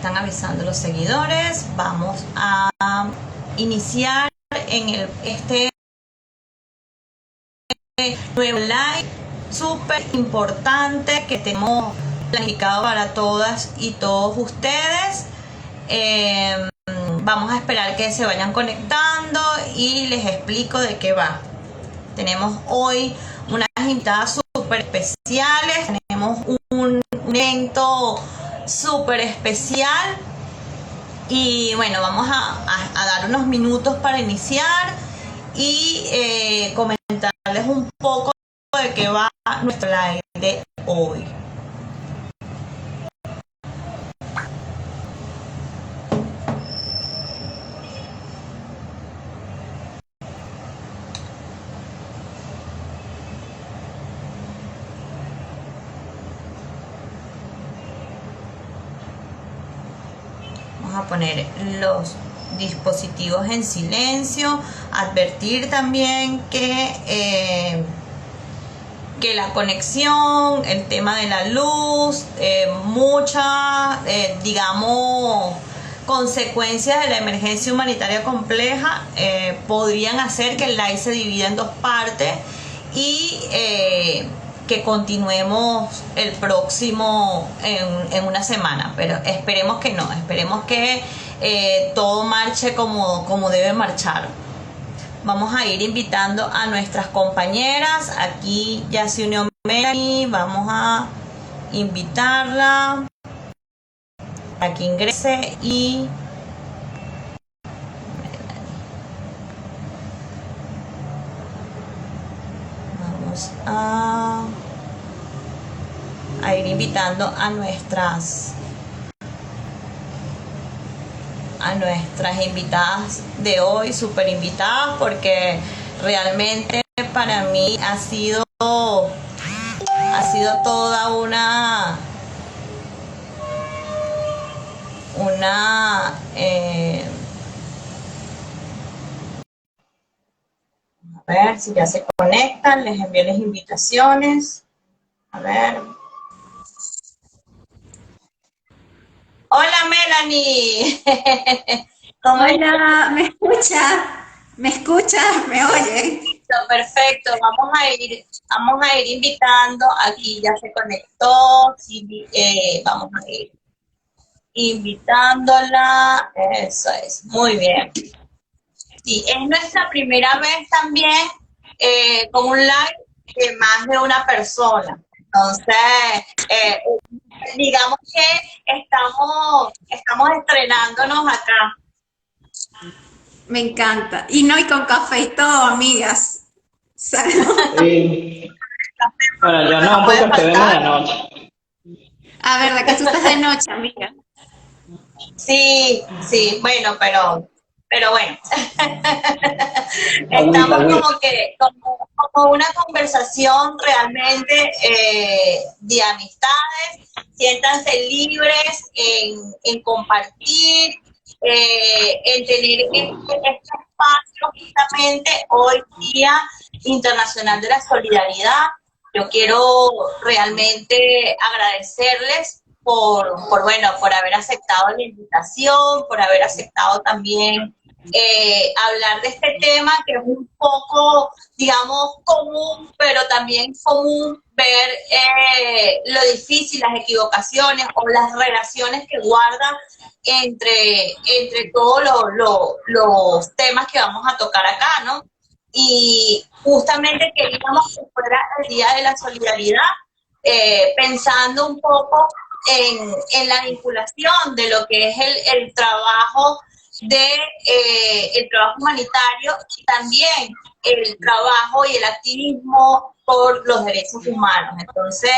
están avisando los seguidores. Vamos a iniciar en este nuevo live súper importante que tenemos planificado para todas y todos ustedes. Vamos a esperar que se vayan conectando y les explico de qué va. Tenemos hoy unas invitadas súper especiales, tenemos un evento súper especial y bueno, vamos a dar unos minutos para iniciar y comentarles un poco de qué va nuestro live de hoy. A poner los dispositivos en silencio, advertir también que la conexión, el tema de la luz, muchas, digamos, consecuencias de la emergencia humanitaria compleja podrían hacer que el live se divida en dos partes y que continuemos el próximo en una semana, pero esperemos que no, esperemos que todo marche como debe marchar. Vamos a ir invitando a nuestras compañeras. Aquí ya se unió Melanie, vamos a invitarla a que ingrese y vamos a ir invitando a nuestras invitadas de hoy, súper invitadas, porque realmente para mí ha sido toda una a ver si ya se conectan, les envío las invitaciones. A ver. Hola Melanie. Hola, ¿me escucha? ¿Me escucha? ¿Me oye? Perfecto, vamos a ir invitando. Aquí ya se conectó. Sí, vamos a ir invitándola. Eso es, muy bien. Sí, es nuestra primera vez también con un live de más de una persona. Entonces, digamos que estamos estrenándonos acá. Me encanta. Y no, y con café y todo, amigas. Salud. Sí. Bueno, yo no, porque estoy de medianoche. Ah, ¿verdad que tú estás de noche, amiga? Sí, bueno, pero bueno. Estamos como una conversación realmente de amistades. Siéntanse libres en compartir, en tener este espacio justamente hoy Día Internacional de la Solidaridad. Yo quiero realmente agradecerles por haber aceptado la invitación, por haber aceptado también hablar de este tema que es un poco, digamos, común, pero también común ver lo difícil, las equivocaciones o las relaciones que guarda entre todos los temas que vamos a tocar acá, ¿no? Y justamente queríamos que fuera el Día de la Solidaridad, pensando un poco en la vinculación de lo que es el trabajo el trabajo humanitario y también el trabajo y el activismo por los derechos humanos. Entonces,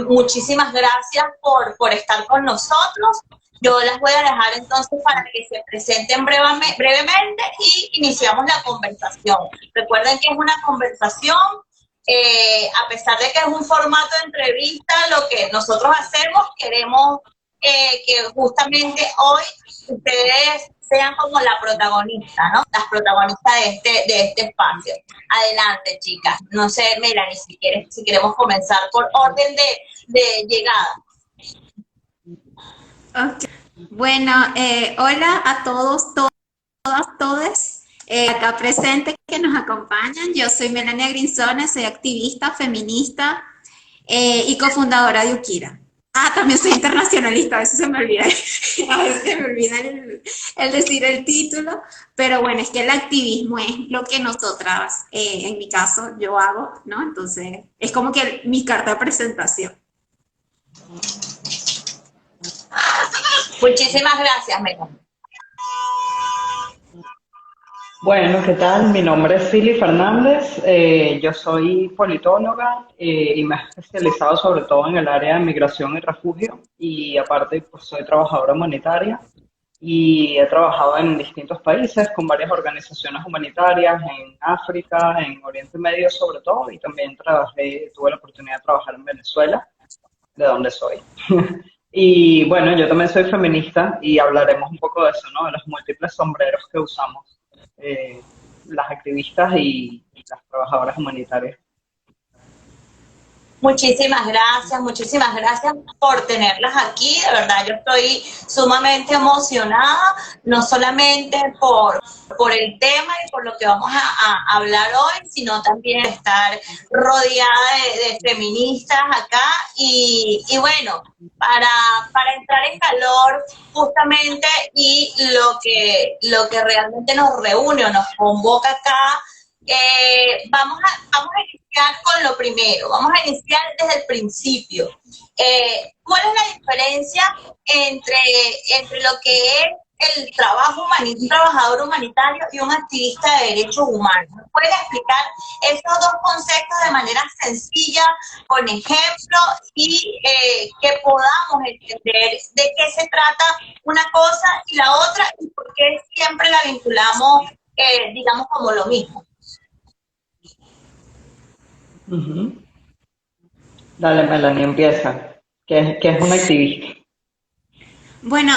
muchísimas gracias por estar con nosotros. Yo las voy a dejar entonces para que se presenten brevemente y iniciamos la conversación. Recuerden que es una conversación, a pesar de que es un formato de entrevista, lo que nosotros hacemos, queremos que justamente hoy ustedes sean como la protagonista, ¿no? Las protagonistas de este espacio. Adelante, chicas. No sé, Melanie, si queremos comenzar por orden de llegada. Ok. Bueno, hola a todos, todas, todes, acá presentes que nos acompañan. Yo soy Melania Grinzones, soy activista, feminista y cofundadora de Ukira. Ah, también soy internacionalista, a veces se me olvida, a veces se me olvida el decir el título, pero bueno, es que el activismo es lo que nosotras, en mi caso, yo hago, ¿no? Entonces, es como que mi carta de presentación. Muchísimas gracias, Melanie. Bueno, ¿qué tal? Mi nombre es Silly Fernández, yo soy politóloga y me he especializado sobre todo en el área de migración y refugio y aparte pues soy trabajadora humanitaria y he trabajado en distintos países con varias organizaciones humanitarias en África, en Oriente Medio sobre todo y también tuve la oportunidad de trabajar en Venezuela, de donde soy. Y bueno, yo también soy feminista y hablaremos un poco de eso, ¿no? De los múltiples sombreros que usamos eh, las activistas y las trabajadoras humanitarias. Muchísimas gracias por tenerlas aquí. De verdad, yo estoy sumamente emocionada, no solamente por el tema y por lo que vamos a hablar hoy, sino también estar rodeada de feministas acá. Y bueno, para entrar en calor justamente y lo que realmente nos reúne o nos convoca acá, vamos a iniciar con lo primero, vamos a iniciar desde el principio. ¿Cuál es la diferencia entre lo que es el trabajo un trabajador humanitario y un activista de derechos humanos? ¿Nos pueden explicar esos dos conceptos de manera sencilla, con ejemplos y que podamos entender de qué se trata una cosa y la otra y por qué siempre la vinculamos, digamos, como lo mismo? Ujú. Dale, Melanie, empieza. ¿Qué es un activista? Bueno,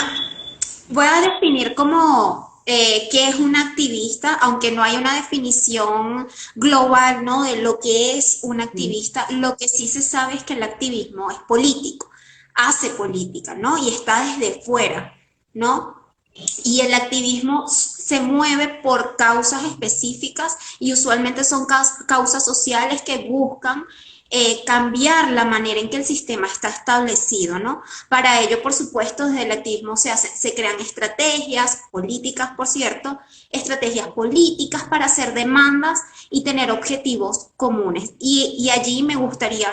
voy a definir como qué es un activista, aunque no hay una definición global, ¿no? De lo que es un activista. Lo que sí se sabe es que el activismo es político, hace política, ¿no? Y está desde fuera, ¿no? Y el activismo se mueve por causas específicas y usualmente son causas sociales que buscan cambiar la manera en que el sistema está establecido, ¿no? Para ello, por supuesto, desde el activismo se crean estrategias políticas, por cierto, estrategias políticas para hacer demandas y tener objetivos comunes. Y allí me gustaría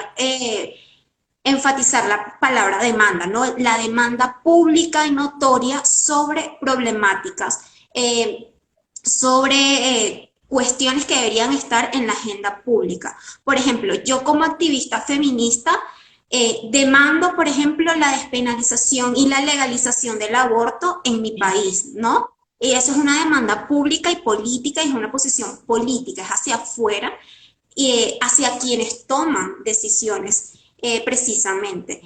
enfatizar la palabra demanda, ¿no? La demanda pública y notoria sobre problemáticas, sobre cuestiones que deberían estar en la agenda pública. Por ejemplo, yo como activista feminista demando, por ejemplo, la despenalización y la legalización del aborto en mi país, ¿no? Y eso es una demanda pública y política, y es una posición política, es hacia afuera, hacia quienes toman decisiones precisamente.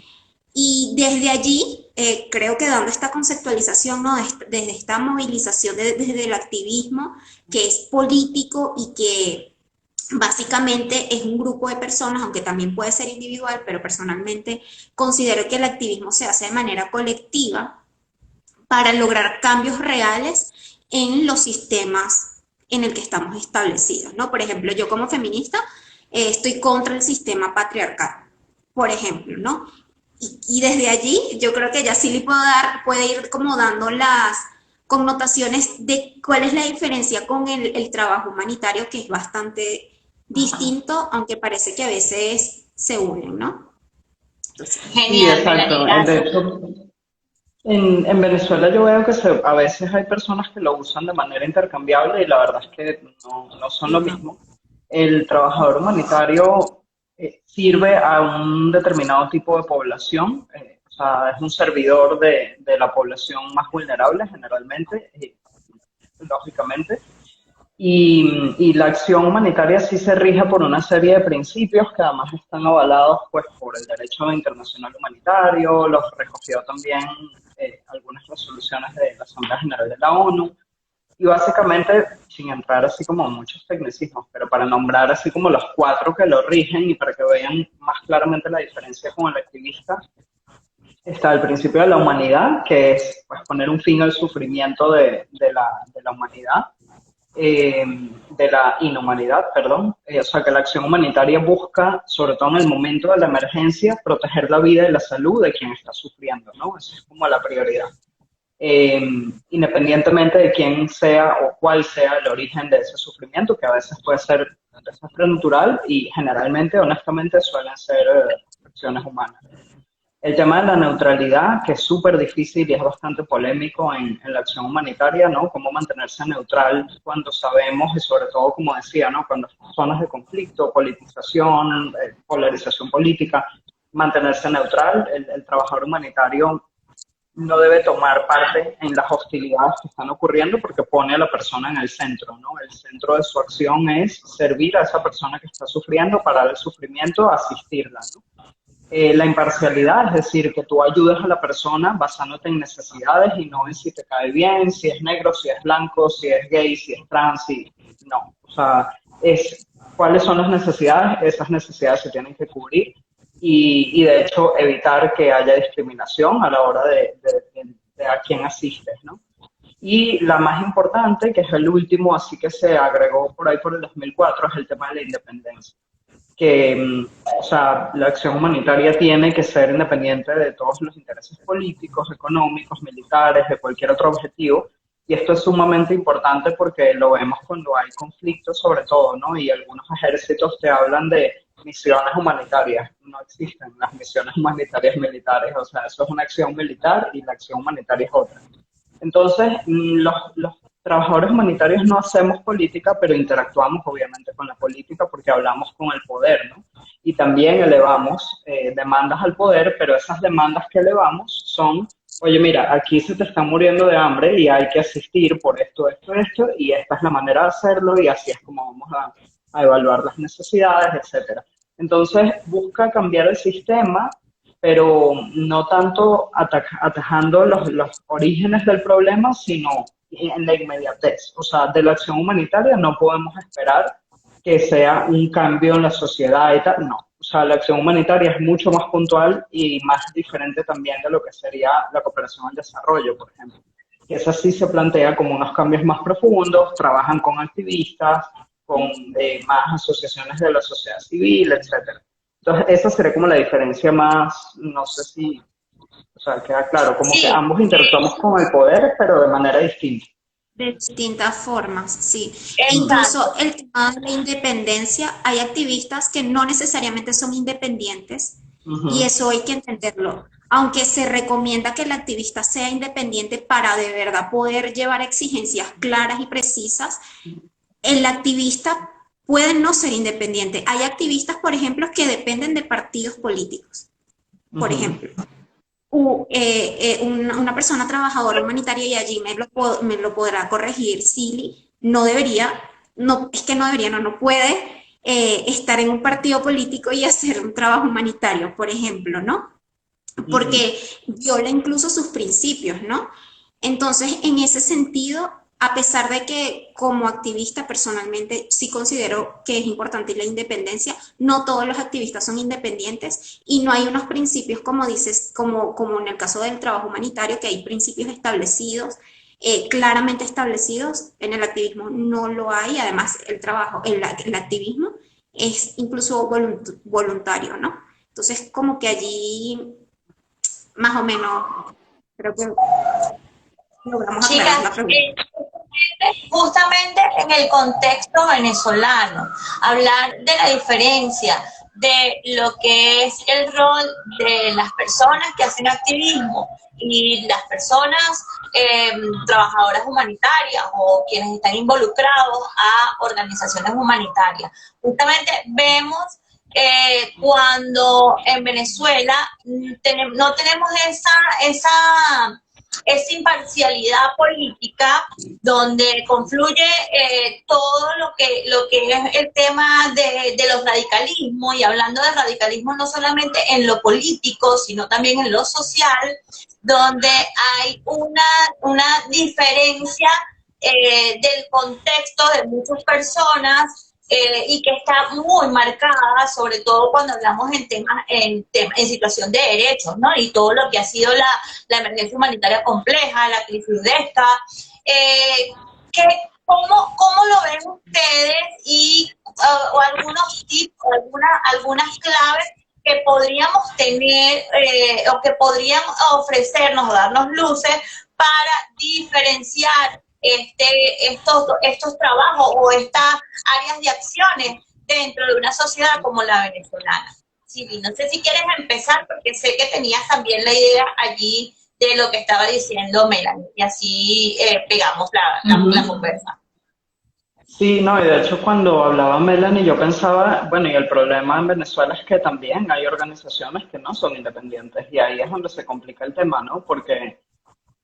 Y desde allí, creo que dando esta conceptualización, ¿no? Desde esta movilización, desde el activismo, que es político y que básicamente es un grupo de personas, aunque también puede ser individual, pero personalmente considero que el activismo se hace de manera colectiva para lograr cambios reales en los sistemas en el que estamos establecidos, ¿no? Por ejemplo, yo como feminista estoy contra el sistema patriarcal, por ejemplo, ¿no? Y desde allí yo creo que ya sí le puede ir como dando las connotaciones de cuál es la diferencia con el trabajo humanitario, que es bastante distinto, aunque parece que a veces se unen, ¿no? Entonces, Sí, Genial, Melanie, exacto. De gracias. hecho, en Venezuela yo veo que a veces hay personas que lo usan de manera intercambiable y la verdad es que no son lo no. mismo. El trabajador humanitario sirve a un determinado tipo de población, o sea, es un servidor de la población más vulnerable generalmente, lógicamente, y la acción humanitaria sí se rige por una serie de principios que además están avalados pues, por el derecho internacional humanitario, los recogió también algunas resoluciones de la Asamblea General de la ONU, y básicamente, sin entrar así como muchos tecnicismos, pero para nombrar así como los cuatro que lo rigen y para que vean más claramente la diferencia con el activista, Está el principio de la humanidad, que es pues, poner un fin al sufrimiento de la humanidad, eh, de la inhumanidad, perdón. O sea, que la acción humanitaria busca, sobre todo en el momento de la emergencia, proteger la vida y la salud de quien está sufriendo, ¿no? Esa es como la prioridad. eh, Independientemente de quién sea o cuál sea el origen de ese sufrimiento, que a veces puede ser un desastre natural y generalmente, honestamente, suelen ser acciones humanas. El tema de la neutralidad, que es súper difícil y es bastante polémico en la acción humanitaria, ¿no? Cómo mantenerse neutral cuando sabemos, y sobre todo, como decía, ¿no? Cuando zonas de conflicto, politización, polarización política, mantenerse neutral. El trabajador humanitario no debe tomar parte en las hostilidades que están ocurriendo porque pone a la persona en el centro, ¿no? El centro de su acción es servir a esa persona que está sufriendo, parar el sufrimiento, asistirla, ¿no? La imparcialidad, es decir, que tú ayudes a la persona basándote en necesidades y no en si te cae bien, si es negro, si es blanco, si es gay, si es trans, si no. O sea, es cuáles son las necesidades, esas necesidades se tienen que cubrir y de hecho evitar que haya discriminación a la hora de a quién asistes, ¿no? Y la más importante, que es el último, así que se agregó por ahí por el 2004, es el tema de la independencia que, o sea, la acción humanitaria tiene que ser independiente de todos los intereses políticos, económicos, militares, de cualquier otro objetivo. Y esto es sumamente importante porque lo vemos cuando hay conflictos, sobre todo, ¿no? Y algunos ejércitos te hablan de misiones humanitarias. No existen las misiones humanitarias militares, o sea, eso es una acción militar y la acción humanitaria es otra. Entonces, los trabajadores humanitarios no hacemos política, pero interactuamos obviamente con la política porque hablamos con el poder, ¿no? Y también elevamos demandas al poder, pero esas demandas que elevamos son, oye, mira, aquí se te está muriendo de hambre y hay que asistir por esto, esto, esto, y esta es la manera de hacerlo y así es como vamos a evaluar las necesidades, etcétera. Entonces, busca cambiar el sistema pero no tanto atajando los orígenes del problema, sino en la inmediatez. O sea, de la acción humanitaria no podemos esperar que sea un cambio en la sociedad y tal, no. O sea, la acción humanitaria es mucho más puntual y más diferente también de lo que sería la cooperación al desarrollo, por ejemplo. Que esa sí se plantea como unos cambios más profundos, trabajan con activistas, con más asociaciones de la sociedad civil, etcétera. Entonces, esa sería como la diferencia más, no sé si, o sea, queda claro, como que Sí, ambos interactuamos con el poder, pero de manera distinta. De distintas formas, sí. E exacto. incluso el tema de la independencia, hay activistas que no necesariamente son independientes y Ujú, eso hay que entenderlo. Aunque se recomienda que el activista sea independiente para de verdad poder llevar exigencias claras y precisas, el activista puede no ser independiente. Hay activistas, por ejemplo, que dependen de partidos políticos, por ujú, ejemplo una persona trabajadora humanitaria, y allí me lo podrá corregir Silly, no debería, no, es que no debería, no puede estar en un partido político y hacer un trabajo humanitario, por ejemplo, ¿no? ujú. Porque viola incluso sus principios, ¿no? Entonces, en ese sentido, a pesar de que como activista personalmente sí considero que es importante la independencia, no todos los activistas son independientes y no hay unos principios, como dices, como en el caso del trabajo humanitario, que hay principios establecidos, claramente establecidos. En el activismo no lo hay, además el activismo es incluso voluntario, ¿no? Entonces, como que allí más o menos, creo que logramos aclarar Chicas, la pregunta. justamente en el contexto venezolano, hablar de la diferencia de lo que es el rol de las personas que hacen activismo y las personas trabajadoras humanitarias o quienes están involucrados a organizaciones humanitarias. Justamente vemos cuando en Venezuela no tenemos esa imparcialidad política donde confluye todo lo que es el tema de los radicalismos, y hablando de radicalismo no solamente en lo político, sino también en lo social, donde hay una diferencia del contexto de muchas personas y que está muy marcada, sobre todo cuando hablamos en temas, en situación de derechos, ¿no? Y todo lo que ha sido la emergencia humanitaria compleja, la crisis de esta. ¿Qué, cómo lo ven ustedes y o algunos tips o algunas claves que podríamos tener o que podrían ofrecernos o darnos luces para diferenciar estos trabajos o estas áreas de acciones dentro de una sociedad como la venezolana? Sí, no sé si quieres empezar, porque sé que tenías también la idea allí de lo que estaba diciendo Melanie, y así pegamos la conversa. Sí, no, y de hecho cuando hablaba Melanie yo pensaba, bueno, y el problema en Venezuela es que también hay organizaciones que no son independientes y ahí es donde se complica el tema, ¿no? Porque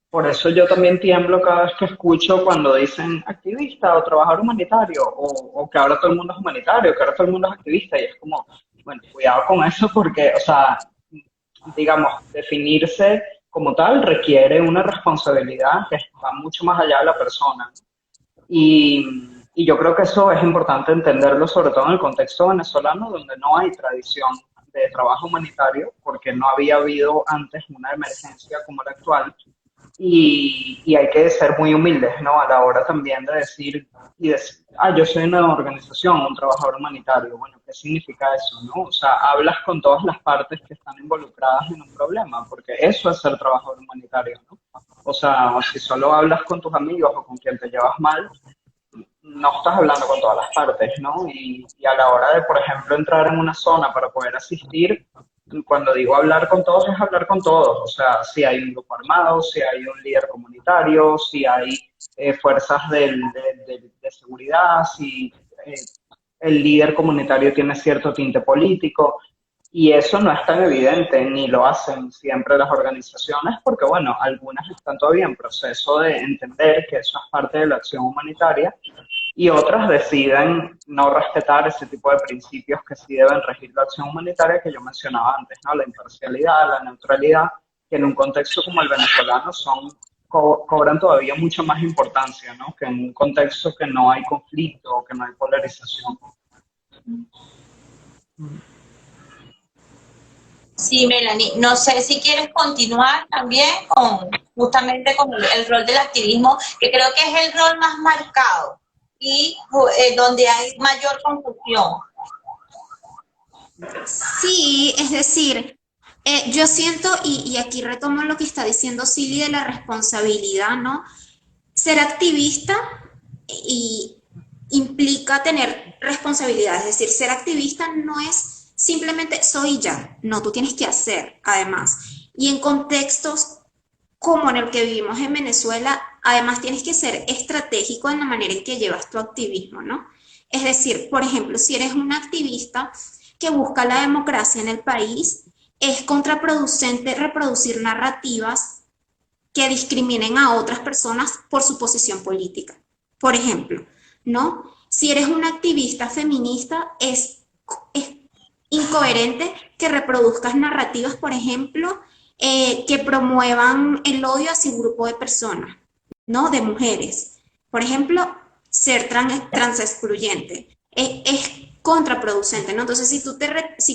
por eso yo también tiemblo cada vez que escucho cuando dicen activista o trabajador humanitario o que ahora todo el mundo es humanitario, que ahora todo el mundo es activista y es como, bueno, cuidado con eso porque, o sea, digamos, definirse como tal requiere una responsabilidad que va mucho más allá de la persona. Y, y yo creo que eso es importante entenderlo, sobre todo en el contexto venezolano, donde no hay tradición de trabajo humanitario, porque no había habido antes una emergencia como la actual, y hay que ser muy humildes, ¿no? A la hora también de decir, yo soy una organización, un trabajador humanitario. Bueno, ¿qué significa eso, no? O sea, hablas con todas las partes que están involucradas en un problema, porque eso es ser trabajador humanitario, ¿no? O sea, si solo hablas con tus amigos o con quien te llevas mal, no estás hablando con todas las partes, ¿no? Y a la hora de, por ejemplo, entrar en una zona para poder asistir, cuando digo hablar con todos, es hablar con todos. O sea, si hay un grupo armado, si hay un líder comunitario, si hay fuerzas de seguridad, si el líder comunitario tiene cierto tinte político. Y eso no es tan evidente, ni lo hacen siempre las organizaciones, porque bueno, algunas están todavía en proceso de entender que eso es parte de la acción humanitaria y otras deciden no respetar ese tipo de principios que sí deben regir la acción humanitaria que yo mencionaba antes, ¿no? La imparcialidad, la neutralidad, que en un contexto como el venezolano cobran todavía mucha más importancia, ¿no? Que en un contexto que no hay conflicto, que no hay polarización. Sí, Melanie, no sé si quieres continuar también justamente con el rol del activismo, que creo que es el rol más marcado y donde hay mayor confusión. Sí, es decir, yo siento, y aquí retomo lo que está diciendo Silly de la responsabilidad, ¿no? Ser activista y implica tener responsabilidad, es decir, ser activista no es simplemente soy ya, no, tú tienes que hacer, además. Y en contextos como en el que vivimos en Venezuela, además tienes que ser estratégico en la manera en que llevas tu activismo, ¿no? Es decir, por ejemplo, si eres un activista que busca la democracia en el país, es contraproducente reproducir narrativas que discriminen a otras personas por su posición política. Por ejemplo, ¿no? Si eres un activista feminista, es incoherente que reproduzcas narrativas, por ejemplo, que promuevan el odio hacia un grupo de personas, ¿no? De mujeres. Por ejemplo, ser trans excluyente. Es contraproducente, ¿no? Entonces, si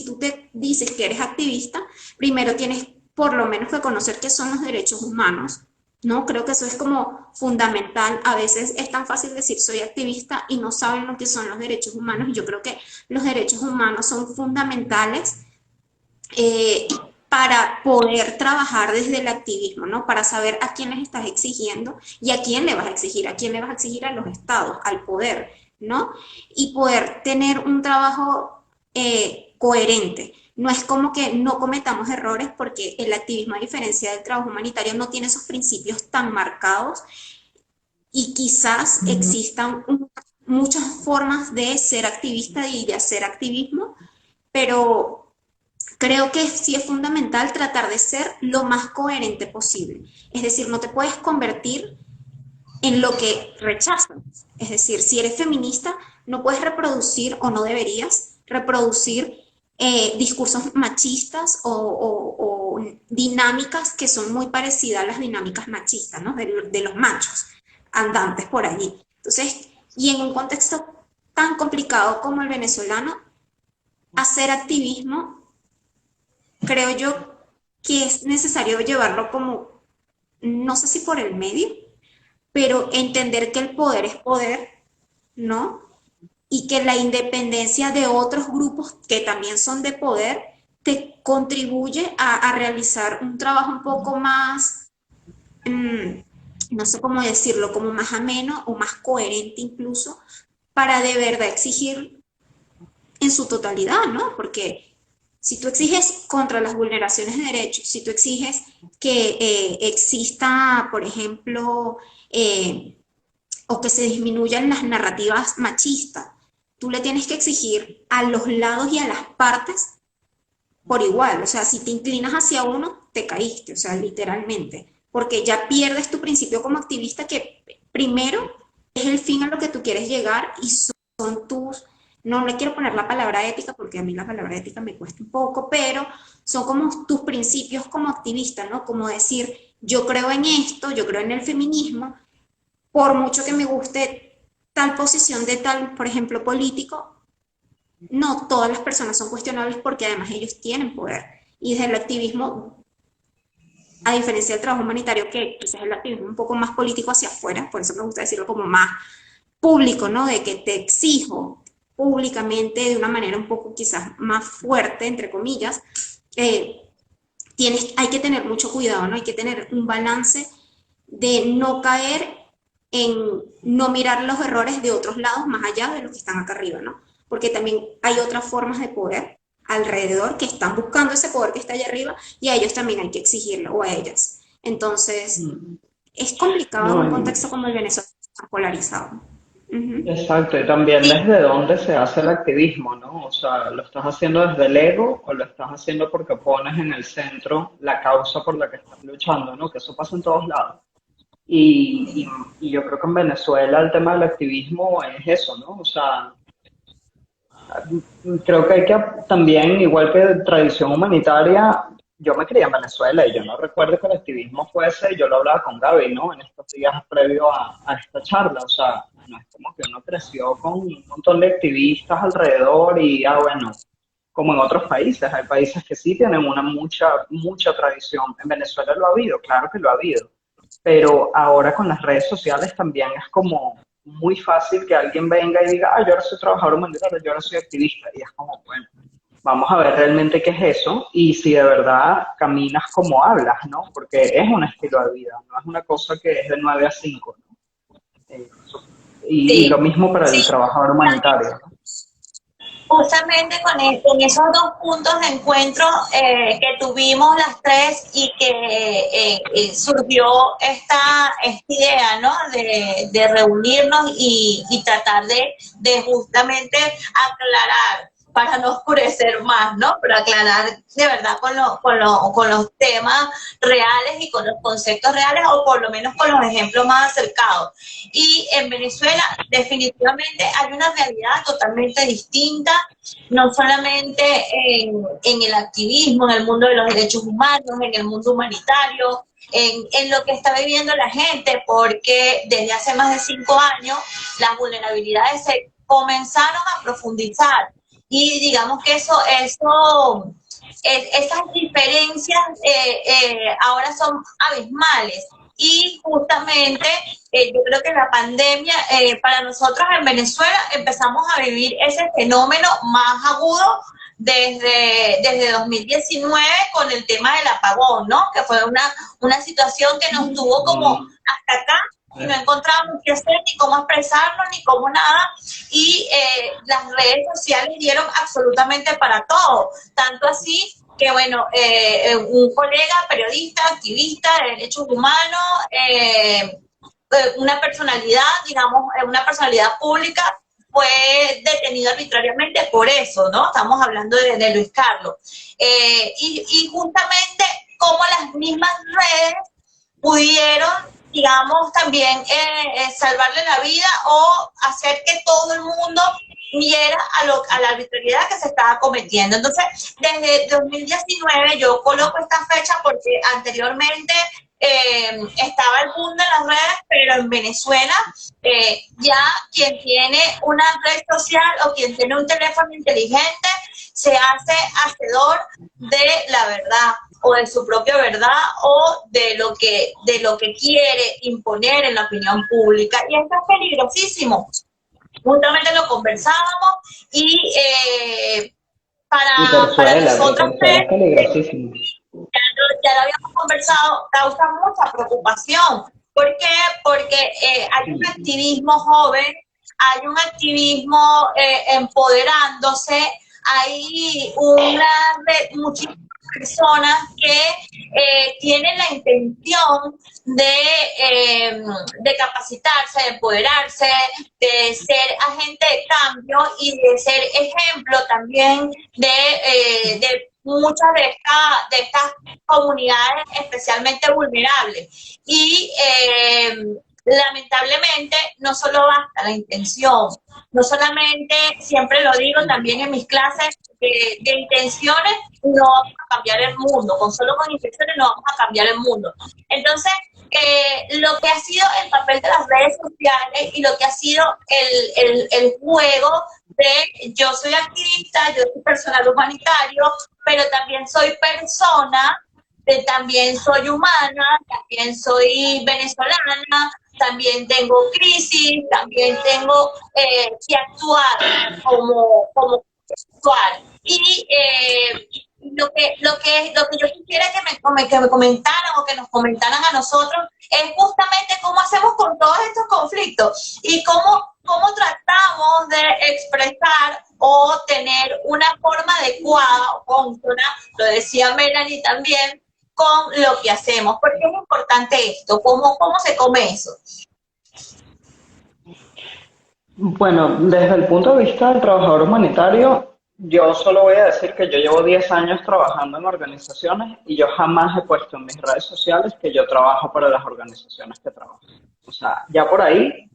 tú te dices que eres activista, primero tienes por lo menos que conocer qué son los derechos humanos, ¿no? Creo que eso es como fundamental. A veces es tan fácil decir soy activista y no saben lo que son los derechos humanos. Y yo creo que los derechos humanos son fundamentales para poder trabajar desde el activismo, ¿no? Para saber a quién les estás exigiendo y a quién le vas a exigir. ¿A quién le vas a exigir? A los estados, al poder, ¿no? Y poder tener un trabajo coherente. No es como que no cometamos errores porque el activismo, a diferencia del trabajo humanitario, no tiene esos principios tan marcados y quizás existan muchas formas de ser activista y de hacer activismo, pero creo que sí es fundamental tratar de ser lo más coherente posible. Es decir, no te puedes convertir en lo que rechazan. Es decir, si eres feminista, no puedes reproducir o no deberías reproducir discursos machistas o dinámicas que son muy parecidas a las dinámicas machistas, ¿no? De los machos andantes por allí. Entonces, y en un contexto tan complicado como el venezolano, hacer activismo, creo yo que es necesario llevarlo como, no sé si por el medio, pero entender que el poder es poder, ¿no? Y que la independencia de otros grupos que también son de poder te contribuye a realizar un trabajo un poco más, no sé cómo decirlo, como más ameno o más coherente incluso, para de verdad exigir en su totalidad, ¿no? Porque si tú exiges contra las vulneraciones de derechos, si tú exiges que exista, por ejemplo, o que se disminuyan las narrativas machistas, tú le tienes que exigir a los lados y a las partes por igual. O sea, si te inclinas hacia uno, te caíste, o sea, literalmente. Porque ya pierdes tu principio como activista, que primero es el fin a lo que tú quieres llegar y son tus, no le quiero poner la palabra ética porque a mí la palabra ética me cuesta un poco, pero son como tus principios como activista, ¿no? Como decir, yo creo en esto, yo creo en el feminismo, por mucho que me guste tal posición de tal, por ejemplo, político, no todas las personas son cuestionables porque además ellos tienen poder. Y desde el activismo, a diferencia del trabajo humanitario, que quizás el activismo es un poco más político hacia afuera, por eso me gusta decirlo como más público, ¿no? De que te exijo públicamente de una manera un poco quizás más fuerte, entre comillas, hay que tener mucho cuidado, ¿no? Hay que tener un balance de no caer en no mirar los errores de otros lados más allá de los que están acá arriba, ¿no? Porque también hay otras formas de poder alrededor que están buscando ese poder que está allá arriba y a ellos también hay que exigirlo, o a ellas. Entonces, es complicado en un No, contexto como el venezolano, polarizado. Ujú. exacto, y también Sí, desde dónde se hace el activismo, ¿no? O sea, ¿lo estás haciendo desde el ego o lo estás haciendo porque pones en el centro la causa por la que estás luchando, ¿no? Que eso pasa en todos lados. Y yo creo que en Venezuela el tema del activismo es eso, ¿no? O sea, creo que hay que también, igual que tradición humanitaria, yo me crié en Venezuela y yo no recuerdo que el activismo fuese, yo lo hablaba con Gaby, ¿no? En estos días previo a esta charla, o sea, no es como que uno creció con un montón de activistas alrededor y, bueno, como en otros países, hay países que sí tienen una mucha tradición. En Venezuela lo ha habido, claro que lo ha habido, pero ahora con las redes sociales también es como muy fácil que alguien venga y diga, yo ahora soy trabajador humanitario, yo ahora soy activista, y es como, bueno, vamos a ver realmente qué es eso y si de verdad caminas como hablas, ¿no? Porque es un estilo de vida, no es una cosa que es de 9 a 5, ¿no? Eh, y lo sí, mismo para el sí. trabajador humanitario, ¿no? Justamente con esos dos puntos de encuentro que tuvimos las tres y que surgió esta idea, ¿no? De reunirnos y tratar de justamente aclarar, para no oscurecer más, ¿no? Pero aclarar de verdad con los temas reales y con los conceptos reales, o por lo menos con los ejemplos más acercados. Y en Venezuela definitivamente hay una realidad totalmente distinta, no solamente en el activismo, en el mundo de los derechos humanos, en el mundo humanitario, en lo que está viviendo la gente, porque desde hace más de 5 años las vulnerabilidades se comenzaron a profundizar y digamos que esas diferencias ahora son abismales. Y justamente yo creo que la pandemia, para nosotros en Venezuela, empezamos a vivir ese fenómeno más agudo desde 2019 con el tema del apagón, ¿no? Que fue una situación que nos tuvo como hasta acá y no encontrábamos qué hacer, ni cómo expresarnos, ni cómo nada. Y las redes sociales dieron absolutamente para todo. Tanto así que, bueno, un colega periodista, activista de derechos humanos, una personalidad, digamos, una personalidad pública, fue detenido arbitrariamente por eso, ¿no? Estamos hablando de Luis Carlos. Y justamente como las mismas redes pudieron, digamos, también salvarle la vida o hacer que todo el mundo viera a la arbitrariedad que se estaba cometiendo. Entonces, desde 2019 yo coloco esta fecha porque anteriormente estaba el boom de las redes, pero en Venezuela ya quien tiene una red social o quien tiene un teléfono inteligente se hace hacedor de la verdad o de su propia verdad o de lo que quiere imponer en la opinión pública. Y esto es peligrosísimo. Justamente lo conversábamos y Y para nosotros Porzuela es peligrosísimo. ya lo habíamos conversado, causa mucha preocupación. ¿Por qué? Porque hay un Sí. activismo joven, hay un activismo empoderándose, hay muchísimas personas que tienen la intención de capacitarse, de empoderarse, de ser agente de cambio y de ser ejemplo también de muchas de estas comunidades especialmente vulnerables. Y lamentablemente no solo basta la intención, no solamente, siempre lo digo también en mis clases, de intenciones no vamos a cambiar el mundo, con intenciones no vamos a cambiar el mundo. Entonces, lo que ha sido el papel de las redes sociales y lo que ha sido el juego de yo soy activista, yo soy personal humanitario, pero también soy persona, también soy humana, también soy venezolana, también tengo crisis, también tengo que actuar como actuar. Y lo que yo quisiera que me comentaran o que nos comentaran a nosotros es justamente cómo hacemos con todos estos conflictos y cómo tratamos de expresar o tener una forma adecuada o consona, lo decía Melanie también, con lo que hacemos. ¿Por qué es importante esto? ¿Cómo se come eso? Bueno, desde el punto de vista del trabajador humanitario, yo solo voy a decir que yo llevo 10 años trabajando en organizaciones y yo jamás he puesto en mis redes sociales que yo trabajo para las organizaciones que trabajo. O sea, ya por ahí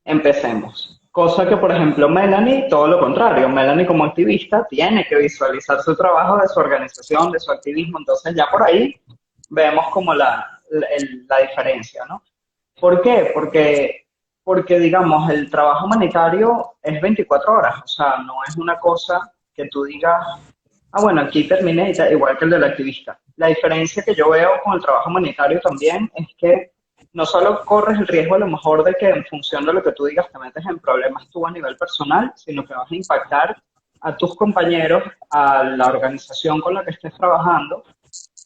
empecemos. Cosa que, por ejemplo, Melanie, todo lo contrario. Melanie como activista tiene que visualizar su trabajo de su organización, de su activismo. Entonces ya por ahí vemos como la diferencia, ¿no? ¿Por qué? Porque, digamos, el trabajo humanitario es 24 horas, o sea, no es una cosa que tú digas, ah, bueno, aquí terminé, igual que el del activista. La diferencia que yo veo con el trabajo humanitario también es que no solo corres el riesgo a lo mejor de que en función de lo que tú digas te metes en problemas tú a nivel personal, sino que vas a impactar a tus compañeros, a la organización con la que estés trabajando,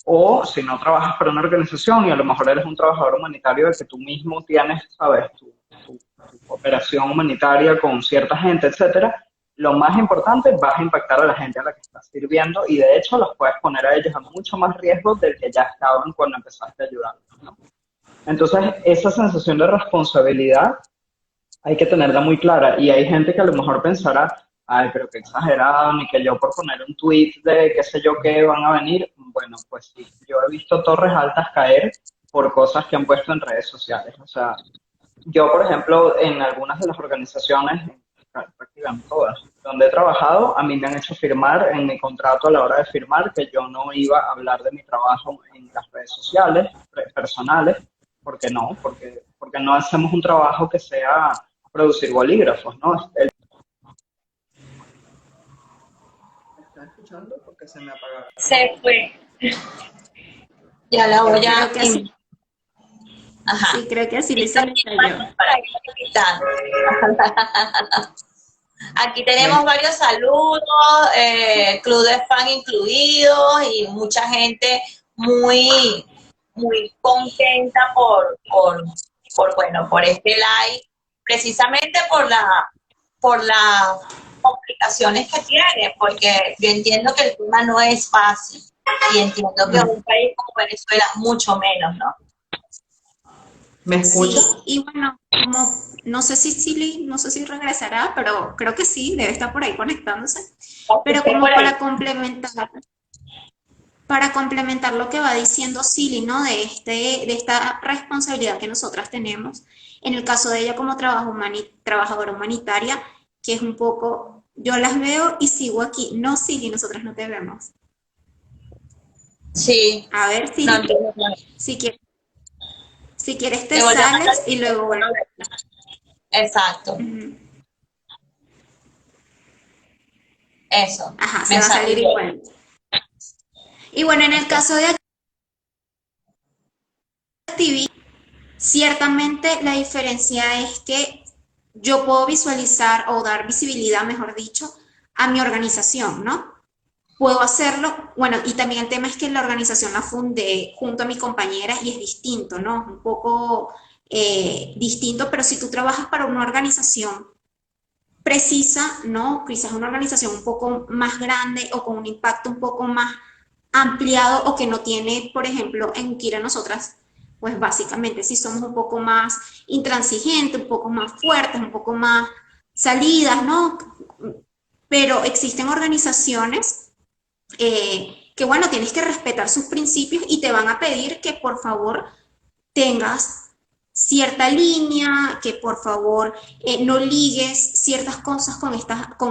o si no trabajas para una organización y a lo mejor eres un trabajador humanitario de que tú mismo tienes, sabes, tu cooperación humanitaria con cierta gente, etcétera, lo más importante, vas a impactar a la gente a la que estás sirviendo y de hecho los puedes poner a ellos a mucho más riesgo del que ya estaban cuando empezaste a ayudarlos, ¿no? Entonces, esa sensación de responsabilidad hay que tenerla muy clara. Y hay gente que a lo mejor pensará, ay, pero qué exagerado, ni que yo por poner un tweet de qué sé yo qué van a venir. Bueno, pues sí, yo he visto torres altas caer por cosas que han puesto en redes sociales. O sea, yo, por ejemplo, en algunas de las organizaciones, prácticamente todas, donde he trabajado, a mí me han hecho firmar en mi contrato a la hora de firmar que yo no iba a hablar de mi trabajo en las redes sociales, personales, porque no, porque no hacemos un trabajo que sea producir bolígrafos, ¿no? ¿Me está escuchando? Porque se me apagaron. Se fue. Ya la voy a... Creo que así, Ajá. sí, creo que así le Listo, sale aquí yo. para ir quitando. Aquí tenemos varios saludos, club de fan incluidos y mucha gente muy, muy contenta por este live, precisamente por las complicaciones que tiene, porque yo entiendo que el tema no es fácil y entiendo que un país como Venezuela mucho menos, ¿no? ¿Me escucha? Sí, y bueno, como no sé si Silly, no sé si regresará, pero creo que sí, debe estar por ahí conectándose. Pero Estoy como por ahí. para complementar lo que va diciendo Silly, ¿no? De esta responsabilidad que nosotras tenemos, en el caso de ella como trabajadora humanitaria, que es un poco, yo las veo y sigo aquí. No, Silly, nosotras no te vemos. Sí, A ver, no, Silly, entiendo. si quieres. Si quieres te Te vuelve a mandar sales y luego vuelves. exacto, Ujú. eso, Ajá, se me va a salir salí. igual. Y bueno, en el Ok. caso de activismo, ciertamente la diferencia es que yo puedo visualizar o dar visibilidad, mejor dicho, a mi organización, ¿no? Puedo hacerlo, bueno, y también el tema es que la organización la fundé junto a mi compañera y es distinto, ¿no? Un poco distinto, pero si tú trabajas para una organización precisa, ¿no? Quizás una organización un poco más grande o con un impacto un poco más ampliado o que no tiene, por ejemplo, en Kira nosotras, pues básicamente si somos un poco más intransigentes, un poco más fuertes, un poco más salidas, ¿no? Pero existen organizaciones que, bueno, tienes que respetar sus principios y te van a pedir que por favor tengas cierta línea, que por favor no ligues ciertas cosas con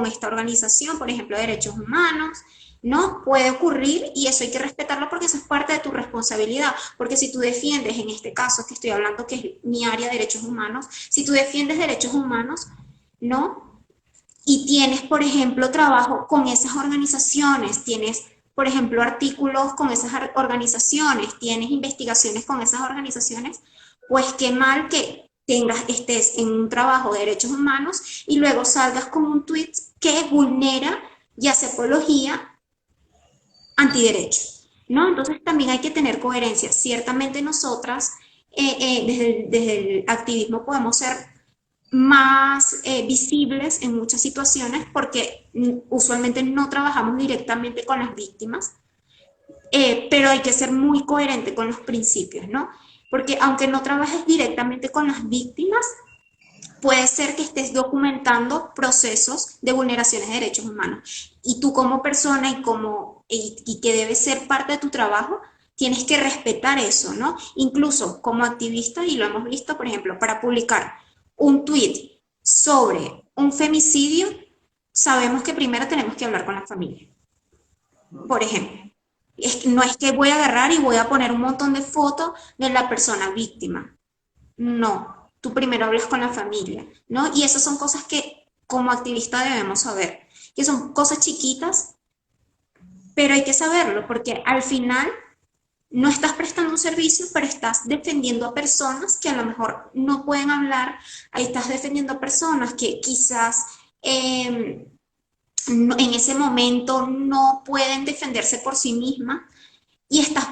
esta organización, por ejemplo, derechos humanos, ¿no? Puede ocurrir y eso hay que respetarlo porque eso es parte de tu responsabilidad, porque si tú defiendes, en este caso que estoy hablando que es mi área de derechos humanos, si tú defiendes derechos humanos, ¿no? Y tienes, por ejemplo, trabajo con esas organizaciones, tienes, por ejemplo, artículos con esas organizaciones, tienes investigaciones con esas organizaciones, pues qué mal que estés en un trabajo de derechos humanos y luego salgas con un tweet que vulnera y hace apología antiderechos, ¿no? Entonces también hay que tener coherencia. Ciertamente nosotras, desde el activismo podemos ser más visibles en muchas situaciones porque usualmente no trabajamos directamente con las víctimas, pero hay que ser muy coherente con los principios, ¿no? Porque aunque no trabajes directamente con las víctimas, puede ser que estés documentando procesos de vulneraciones de derechos humanos. Y tú como persona y que debe ser parte de tu trabajo, tienes que respetar eso, ¿no? Incluso como activista, y lo hemos visto, por ejemplo, para publicar un tweet sobre un femicidio, sabemos que primero tenemos que hablar con la familia, por ejemplo. No es que voy a agarrar y voy a poner un montón de fotos de la persona víctima. No, tú primero hablas con la familia, ¿no? Y esas son cosas que como activista debemos saber, que son cosas chiquitas, pero hay que saberlo, porque al final no estás prestando un servicio, pero estás defendiendo a personas que a lo mejor no pueden hablar, ahí estás defendiendo a personas que quizás en ese momento no pueden defenderse por sí mismas y estás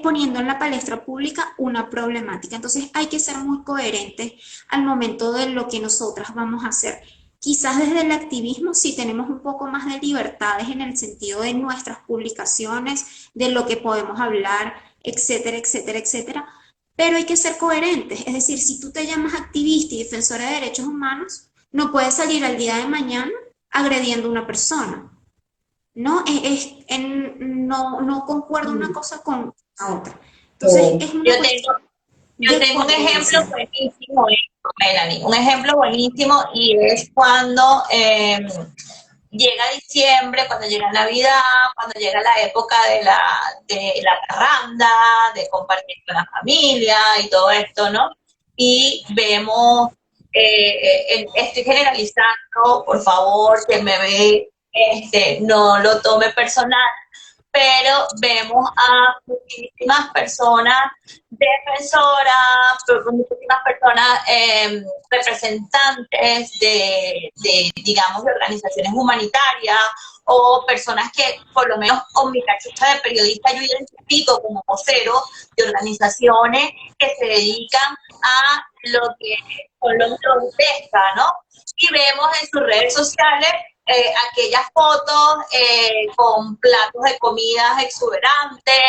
poniendo en la palestra pública una problemática. Entonces hay que ser muy coherentes al momento de lo que nosotras vamos a hacer. Quizás desde el activismo sí tenemos un poco más de libertades en el sentido de nuestras publicaciones, de lo que podemos hablar, etcétera, etcétera, etcétera. Pero hay que ser coherentes. Es decir, si tú te llamas activista y defensora de derechos humanos, no puedes salir al día de mañana agrediendo a una persona. ¿No? No concuerda una cosa con la otra. Entonces, es una Yo tengo, cuestión yo de tengo un ejemplo coherencia. buenísimo, Melanie, un ejemplo buenísimo y es cuando llega diciembre, cuando llega Navidad, cuando llega la época de la parranda, de compartir con la familia y todo esto, ¿no? Y vemos, estoy generalizando, por favor, que me ve, no lo tome personal, pero vemos a muchísimas personas defensoras, muchísimas personas representantes digamos, de organizaciones humanitarias o personas que, por lo menos con mi cachucha de periodista, yo identifico como vocero de organizaciones que se dedican a lo que Colombia pesca, ¿no? Y vemos en sus redes sociales aquellas fotos con platos de comidas exuberantes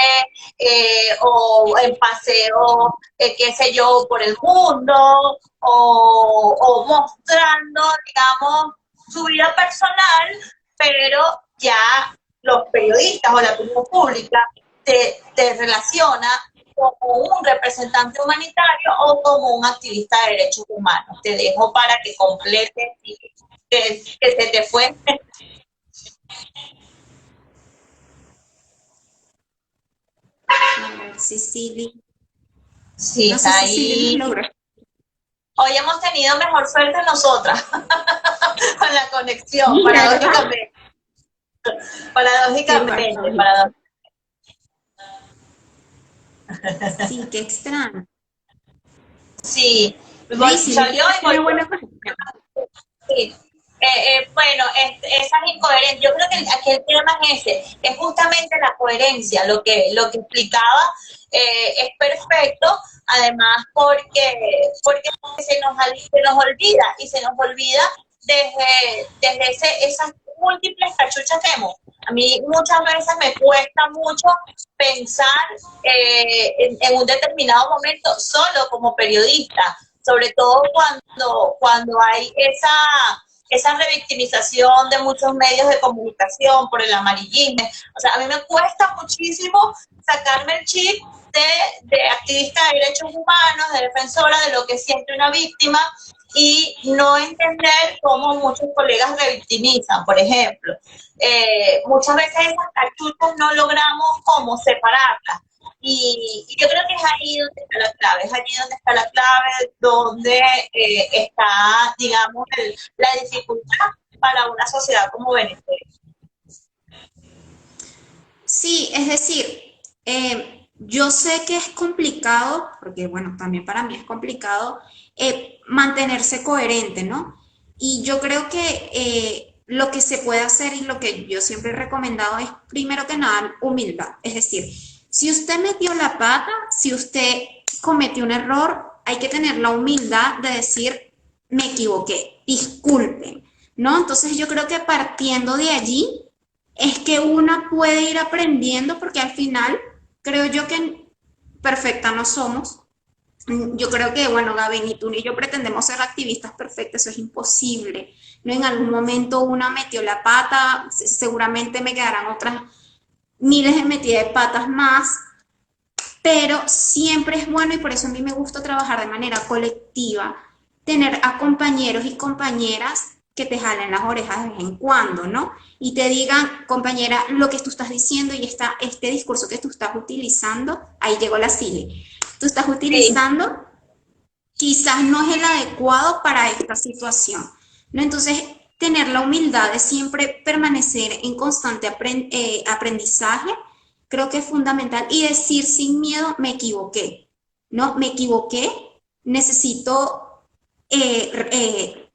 o en paseo, qué sé yo, por el mundo o mostrando, digamos, su vida personal, pero ya los periodistas o la opinión pública te relaciona como un representante humanitario o como un activista de derechos humanos. Te dejo para que completes y que se te fue. A ver, Cecilia. Sí, No sé está si sí ahí. logró. Hoy hemos tenido mejor suerte nosotras con la conexión, Sí, ¿verdad? paradójicamente, Qué paradójicamente, paradójico. paradójicamente. Sí, qué extraño. Sí, No, y si salió viste que y tiene volvió. buena conexión. Sí. Bueno, esas incoherencias, yo creo que aquí el tema es ese, es justamente la coherencia, lo que explicaba es perfecto, además porque se nos olvida y se nos olvida desde esas múltiples cachuchas que hemos. A mí muchas veces me cuesta mucho pensar en un determinado momento solo como periodista, sobre todo cuando hay esa revictimización de muchos medios de comunicación por el amarillismo. O sea, a mí me cuesta muchísimo sacarme el chip de activista de derechos humanos, de defensora de lo que siente una víctima y no entender cómo muchos colegas revictimizan, por ejemplo. Muchas veces esas cachuchas no logramos cómo separarlas. Y yo creo que es ahí donde está la clave, es allí donde está la clave, donde está, digamos, la dificultad para una sociedad como Venezuela. Sí, es decir, yo sé que es complicado, porque bueno, también para mí es complicado mantenerse coherente, ¿no? Y yo creo que lo que se puede hacer y lo que yo siempre he recomendado es, primero que nada, humildad. Es decir, si usted metió la pata, si usted cometió un error, hay que tener la humildad de decir, me equivoqué, disculpen, ¿no? Entonces yo creo que partiendo de allí es que una puede ir aprendiendo porque al final creo yo que perfecta no somos. Yo creo que, bueno, Gaby, ni tú ni yo pretendemos ser activistas perfectos, eso es imposible. ¿No? En algún momento una metió la pata, seguramente me quedarán otras miles de metidas de patas más, pero siempre es bueno y por eso a mí me gusta trabajar de manera colectiva, tener a compañeros y compañeras que te jalen las orejas de vez en cuando, ¿no? Y te digan, compañera, lo que tú estás diciendo y este discurso que tú estás utilizando, ahí llegó la Sile, tú estás Sí, utilizando quizás no es el adecuado para esta situación, ¿no? Entonces, tener la humildad de siempre permanecer en constante aprendizaje, creo que es fundamental, y decir sin miedo, me equivoqué, ¿no? Me equivoqué, necesito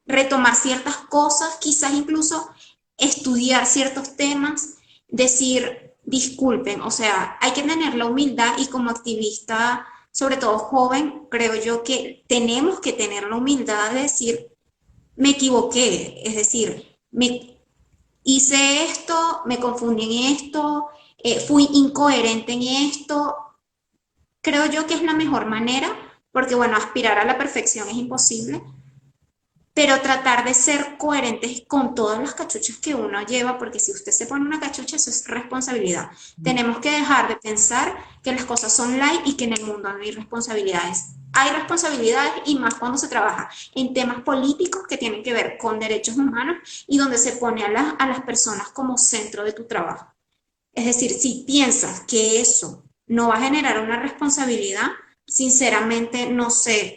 retomar ciertas cosas, quizás incluso estudiar ciertos temas, decir, disculpen, o sea, hay que tener la humildad y como activista sobre todo joven, creo yo que tenemos que tener la humildad de decir, me equivoqué, es decir, me hice esto, me confundí en esto, fui incoherente en esto. Creo yo que es la mejor manera, porque bueno, aspirar a la perfección es imposible, pero tratar de ser coherentes con todas las cachuchas que uno lleva, porque si usted se pone una cachucha, eso es responsabilidad. Tenemos que dejar de pensar que las cosas son light y que en el mundo no hay responsabilidades. Hay responsabilidades y más cuando se trabaja en temas políticos que tienen que ver con derechos humanos y donde se pone a las personas como centro de tu trabajo. Es decir, si piensas que eso no va a generar una responsabilidad, sinceramente no sé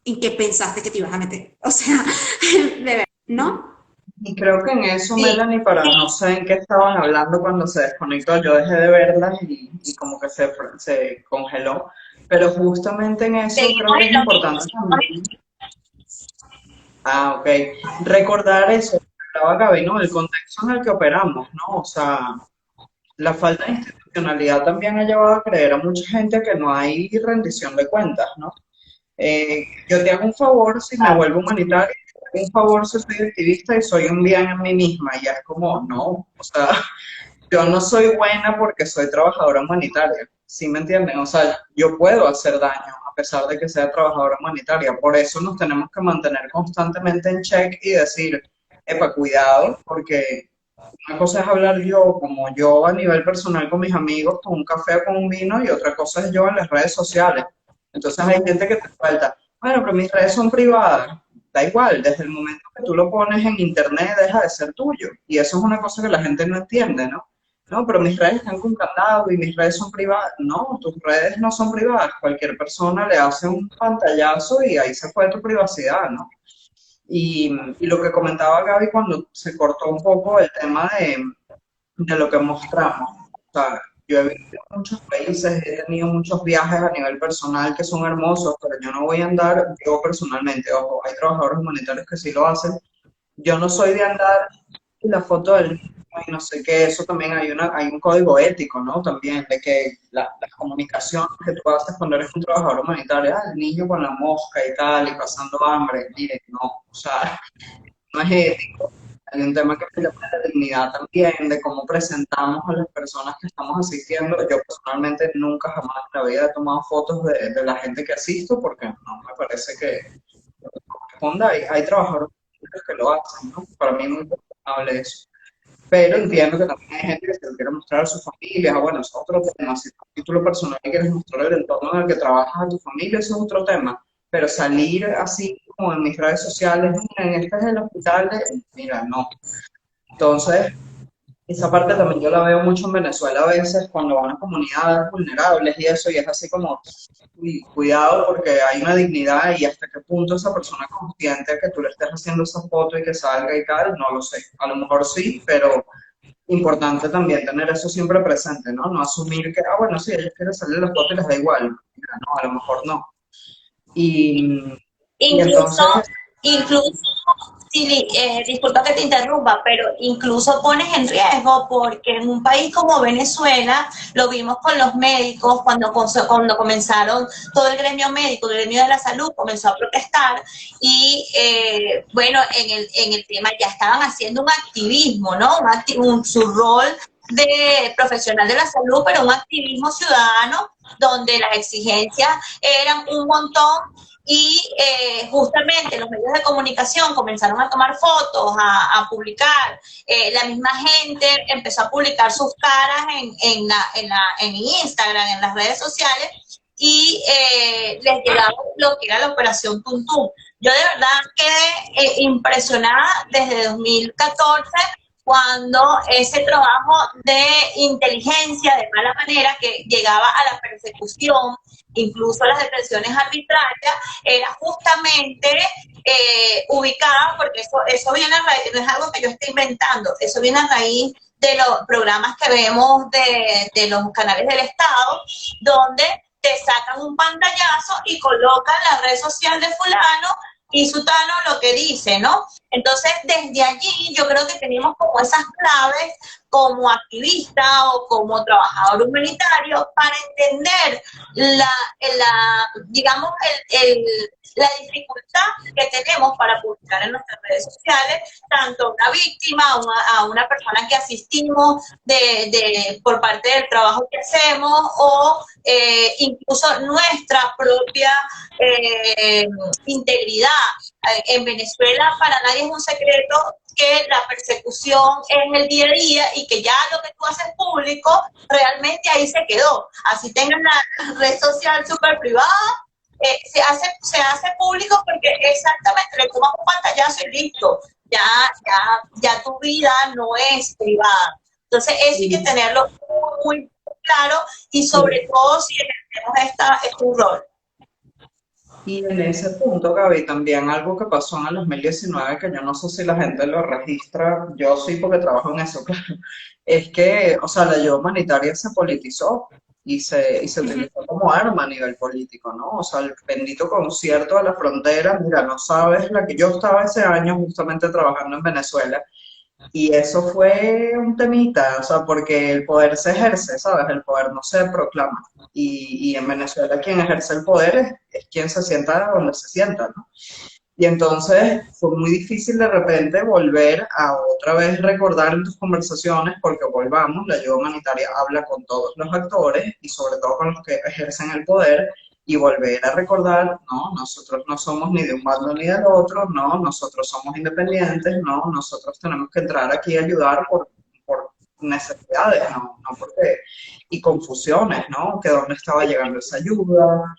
en qué pensaste que te ibas a meter. O sea, de verdad, ¿no? Y creo que en eso, sí, Melanie, para no sé en qué estaban hablando cuando se desconectó, yo dejé de verlas y como que se congeló, pero justamente en eso creo seguimos que es en lo mismo, importante seguimos también. Ah, ok. Recordar eso, hablaba Gaby, ¿no? El contexto en el que operamos, ¿no? O sea, la falta de institucionalidad también ha llevado a creer a mucha gente que no hay rendición de cuentas, ¿no? Yo te hago un favor si me vuelvo humanitaria, te hago un favor si soy activista y soy un bien en mí misma. Y ya es como, no, o sea, yo no soy buena porque soy trabajadora humanitaria, ¿sí me entienden? O sea, yo puedo hacer daño a pesar de que sea trabajadora humanitaria. Por eso nos tenemos que mantener constantemente en check y decir, epa, cuidado, porque una cosa es hablar yo como yo a nivel personal con mis amigos, con un café o con un vino, y otra cosa es yo en las redes sociales. Entonces hay gente que te falta, bueno, pero mis redes son privadas. Da igual, desde el momento que tú lo pones en internet deja de ser tuyo. Y eso es una cosa que la gente no entiende, ¿no? no, pero mis redes están con candado y mis redes son privadas. No, tus redes no son privadas. Cualquier persona le hace un pantallazo y ahí se fue tu privacidad, ¿no? Y lo que comentaba Gaby cuando se cortó un poco el tema de lo que mostramos. O sea, yo he vivido en muchos países, he tenido muchos viajes a nivel personal que son hermosos, pero yo no voy a andar, yo personalmente, ojo, hay trabajadores humanitarios que sí lo hacen, yo no soy de andar y la foto del niño y no sé qué, eso también hay un código ético, ¿no? También de que la comunicación que tú haces cuando eres un trabajador humanitario, el niño con la mosca y tal, y pasando hambre, mire, no, o sea, no es ético. Hay un tema que me llama la dignidad también, de cómo presentamos a las personas que estamos asistiendo. Yo personalmente nunca jamás en la vida he tomado fotos de la gente que asisto porque no me parece que corresponda. Hay trabajadores que lo hacen, ¿no? Para mí es muy cuestionable eso. Pero entiendo que también hay gente que se lo quiere mostrar a su familia. Bueno, eso es otro tema. Si a título personal quieres mostrar el entorno en el que trabajas a tu familia, eso es otro tema. Pero salir así como en mis redes sociales, miren, este es el hospital de... Mira, no. Entonces, esa parte también yo la veo mucho en Venezuela a veces cuando van a comunidades vulnerables y eso, y es así como, uy, cuidado porque hay una dignidad y hasta qué punto esa persona es consciente que tú le estés haciendo esa foto y que salga y tal, no lo sé. A lo mejor sí, pero importante también tener eso siempre presente, ¿no? No asumir que, ah, bueno, sí, ellos quieren salir las fotos y les da igual. Mira, no, a lo mejor no. Y Incluso, entonces, incluso, sí, disculpa que te interrumpa, pero incluso pones en riesgo porque en un país como Venezuela, lo vimos con los médicos, cuando comenzaron todo el gremio médico, el gremio de la salud comenzó a protestar y bueno, en el tema ya estaban haciendo un activismo, ¿no? Su rol de profesional de la salud, pero un activismo ciudadano donde las exigencias eran un montón y justamente los medios de comunicación comenzaron a tomar fotos, a publicar, la misma gente empezó a publicar sus caras en Instagram, en las redes sociales, y les llegaba lo que era la operación Tuntum. Yo de verdad quedé impresionada desde 2014 cuando ese trabajo de inteligencia de mala manera que llegaba a la persecución, incluso a las detenciones arbitrarias, era justamente ubicada, porque eso viene a raíz, no es algo que yo esté inventando, eso viene a raíz de los programas que vemos de los canales del Estado, donde te sacan un pantallazo y colocan la red social de fulano y sutano lo que dice, ¿no? Entonces, desde allí yo creo que tenemos como esas claves como activista o como trabajador humanitario para entender digamos, la dificultad que tenemos para publicar en nuestras redes sociales, tanto a una víctima, a una persona que asistimos por parte del trabajo que hacemos o incluso nuestra propia integridad. En Venezuela para nadie es un secreto que la persecución es el día a día y que ya lo que tú haces público realmente ahí se quedó. Así tengan la red social súper privada, se hace público porque exactamente le tomas un pantallazo y listo. Ya tu vida no es privada. Entonces eso hay que tenerlo muy, muy claro y sobre todo si ejercemos este rol. y en ese punto, Gaby, también algo que pasó en el 2019, que yo no sé si la gente lo registra, yo sí porque trabajo en eso, claro, es que, o sea, la ayuda humanitaria se politizó y se utilizó como arma a nivel político, ¿no? O sea, el bendito concierto de la frontera, mira, no sabes la que yo estaba ese año justamente trabajando en Venezuela. Y eso fue un temita, o sea, porque el poder se ejerce, ¿sabes? El poder no se proclama. Y en Venezuela quien ejerce el poder es quien se sienta donde se sienta, ¿no? Y entonces fue muy difícil de repente volver a otra vez recordar en tus conversaciones, porque volvamos, la ayuda humanitaria habla con todos los actores y sobre todo con los que ejercen el poder y volver a recordar, no, nosotros no somos ni de un bando ni del otro, no, nosotros somos independientes, no, nosotros tenemos que entrar aquí a ayudar por necesidades, no porque, y confusiones, ¿no? Que dónde estaba llegando esa ayuda,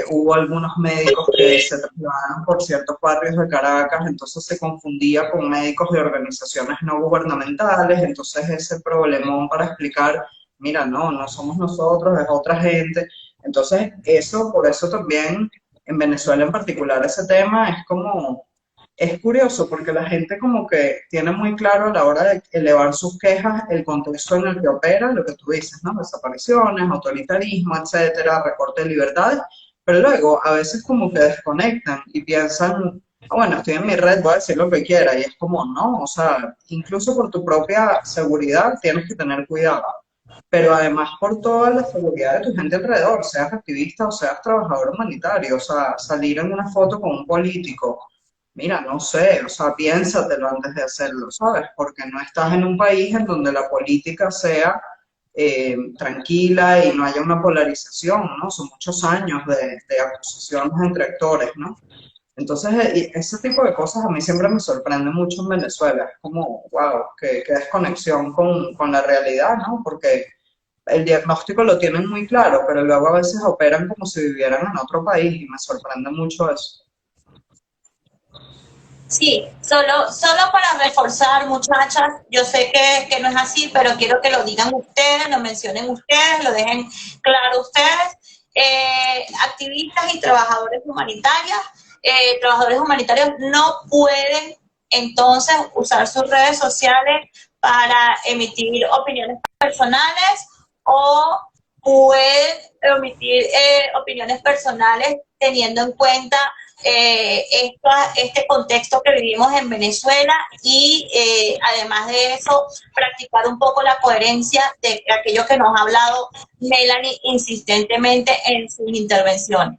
hubo algunos médicos que se trasladaron por ciertos barrios de Caracas, entonces se confundía con médicos de organizaciones no gubernamentales, entonces ese problemón para explicar, mira, no, no somos nosotros, es otra gente. Entonces eso, por eso también en Venezuela en particular ese tema es como, es curioso porque la gente como que tiene muy claro a la hora de elevar sus quejas el contexto en el que opera, lo que tú dices, ¿no? Desapariciones, autoritarismo, etcétera, recorte de libertades, pero luego a veces como que desconectan y piensan, "Ah, bueno, estoy en mi red, voy a decir lo que quiera", y es como, no, o sea, incluso por tu propia seguridad tienes que tener cuidado, pero además por toda la seguridad de tu gente alrededor, seas activista o seas trabajador humanitario, o sea, salir en una foto con un político, mira, no sé, o sea, piénsatelo antes de hacerlo, ¿sabes? Porque no estás en un país en donde la política sea tranquila y no haya una polarización, ¿no? Son muchos años de acusaciones entre actores, ¿no? Entonces, ese tipo de cosas a mí siempre me sorprende mucho en Venezuela. Es como, wow, qué desconexión con la realidad, ¿no? Porque el diagnóstico lo tienen muy claro, pero luego a veces operan como si vivieran en otro país y me sorprende mucho eso. Sí, solo para reforzar, muchachas, yo sé que no es así, pero quiero que lo digan ustedes, lo mencionen ustedes, lo dejen claro ustedes. Activistas y trabajadores humanitarios no pueden entonces usar sus redes sociales para emitir opiniones personales o pueden emitir opiniones personales teniendo en cuenta este contexto que vivimos en Venezuela y además de eso practicar un poco la coherencia de aquello que nos ha hablado Melanie insistentemente en sus intervenciones.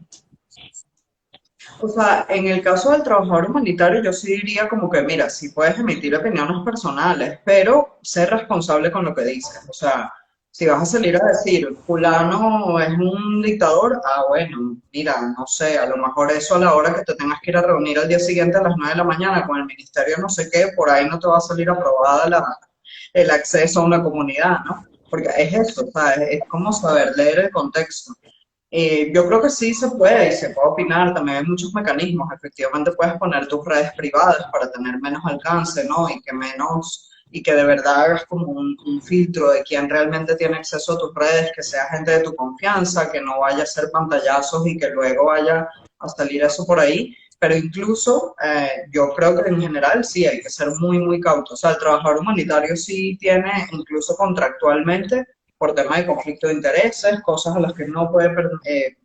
O sea, en el caso del trabajador humanitario, yo sí diría como que, mira, sí puedes emitir opiniones personales, pero sé responsable con lo que dices. O sea, si vas a salir a decir, fulano es un dictador, ah, bueno, mira, no sé, a lo mejor eso a la hora que te tengas que ir a reunir al día siguiente a las 9 de la mañana con el ministerio no sé qué, por ahí no te va a salir aprobada el acceso a una comunidad, ¿no? Porque es eso, o sea, es como saber leer el contexto. Yo creo que sí se puede y se puede opinar, también hay muchos mecanismos, efectivamente puedes poner tus redes privadas para tener menos alcance, ¿no? Y que de verdad hagas como un filtro de quién realmente tiene acceso a tus redes, que sea gente de tu confianza, que no vaya a hacer pantallazos y que luego vaya a salir eso por ahí, pero incluso yo creo que en general sí hay que ser muy, muy cautos, o sea, el trabajador humanitario sí tiene incluso contractualmente por tema de conflicto de intereses, cosas a las que no puede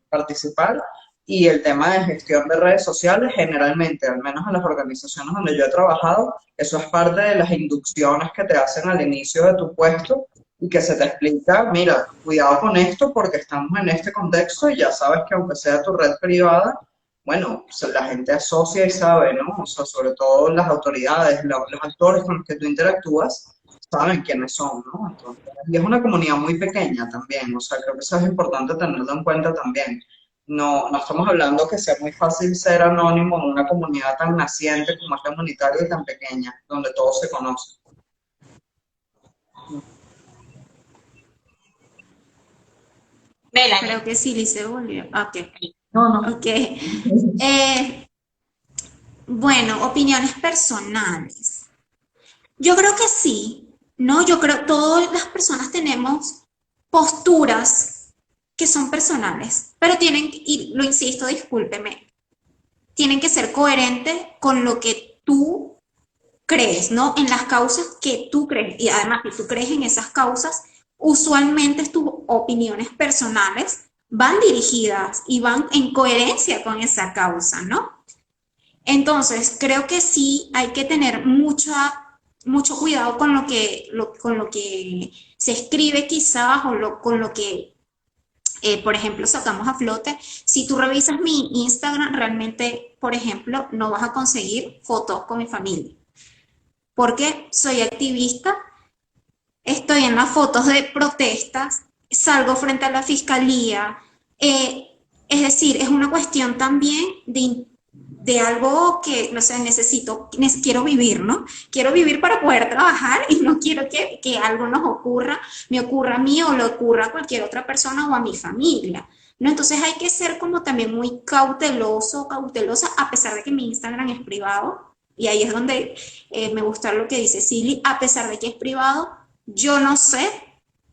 participar. Y el tema de gestión de redes sociales, generalmente, al menos en las organizaciones donde yo he trabajado, eso es parte de las inducciones que te hacen al inicio de tu puesto y que se te explica, mira, cuidado con esto porque estamos en este contexto y ya sabes que aunque sea tu red privada, bueno, pues la gente asocia y sabe, ¿no? O sea, sobre todo las autoridades, los actores con los que tú interactúas, saben quiénes son, ¿no? Entonces, y es una comunidad muy pequeña también, o sea, creo que eso es importante tenerlo en cuenta también. No, no estamos hablando que sea muy fácil ser anónimo en una comunidad tan naciente como es la humanitaria y tan pequeña, donde todos se conocen. Melanie. Creo que sí, Lice volvió. Ok. No, no. Ok. Bueno, opiniones personales. Yo creo que sí, ¿no? Yo creo que todas las personas tenemos posturas que son personales, pero tienen, y lo insisto, discúlpeme, tienen que ser coherentes con lo que tú crees, ¿no? En las causas que tú crees. Y además, si tú crees en esas causas, usualmente tus opiniones personales van dirigidas y van en coherencia con esa causa, ¿no? Entonces, creo que sí hay que tener mucho cuidado con lo que se escribe quizás con lo que, por ejemplo, sacamos a flote. Si tú revisas mi Instagram, realmente, por ejemplo, no vas a conseguir fotos con mi familia. Porque soy activista, estoy en las fotos de protestas, salgo frente a la fiscalía. Es decir, es una cuestión también de algo que, no sé, quiero vivir, ¿no? Quiero vivir para poder trabajar y no quiero que algo me ocurra a mí o le ocurra a cualquier otra persona o a mi familia. ¿no? Entonces hay que ser como también muy cauteloso, cautelosa, a pesar de que mi Instagram es privado, y ahí es donde me gusta lo que dice Silly, a pesar de que es privado, yo no sé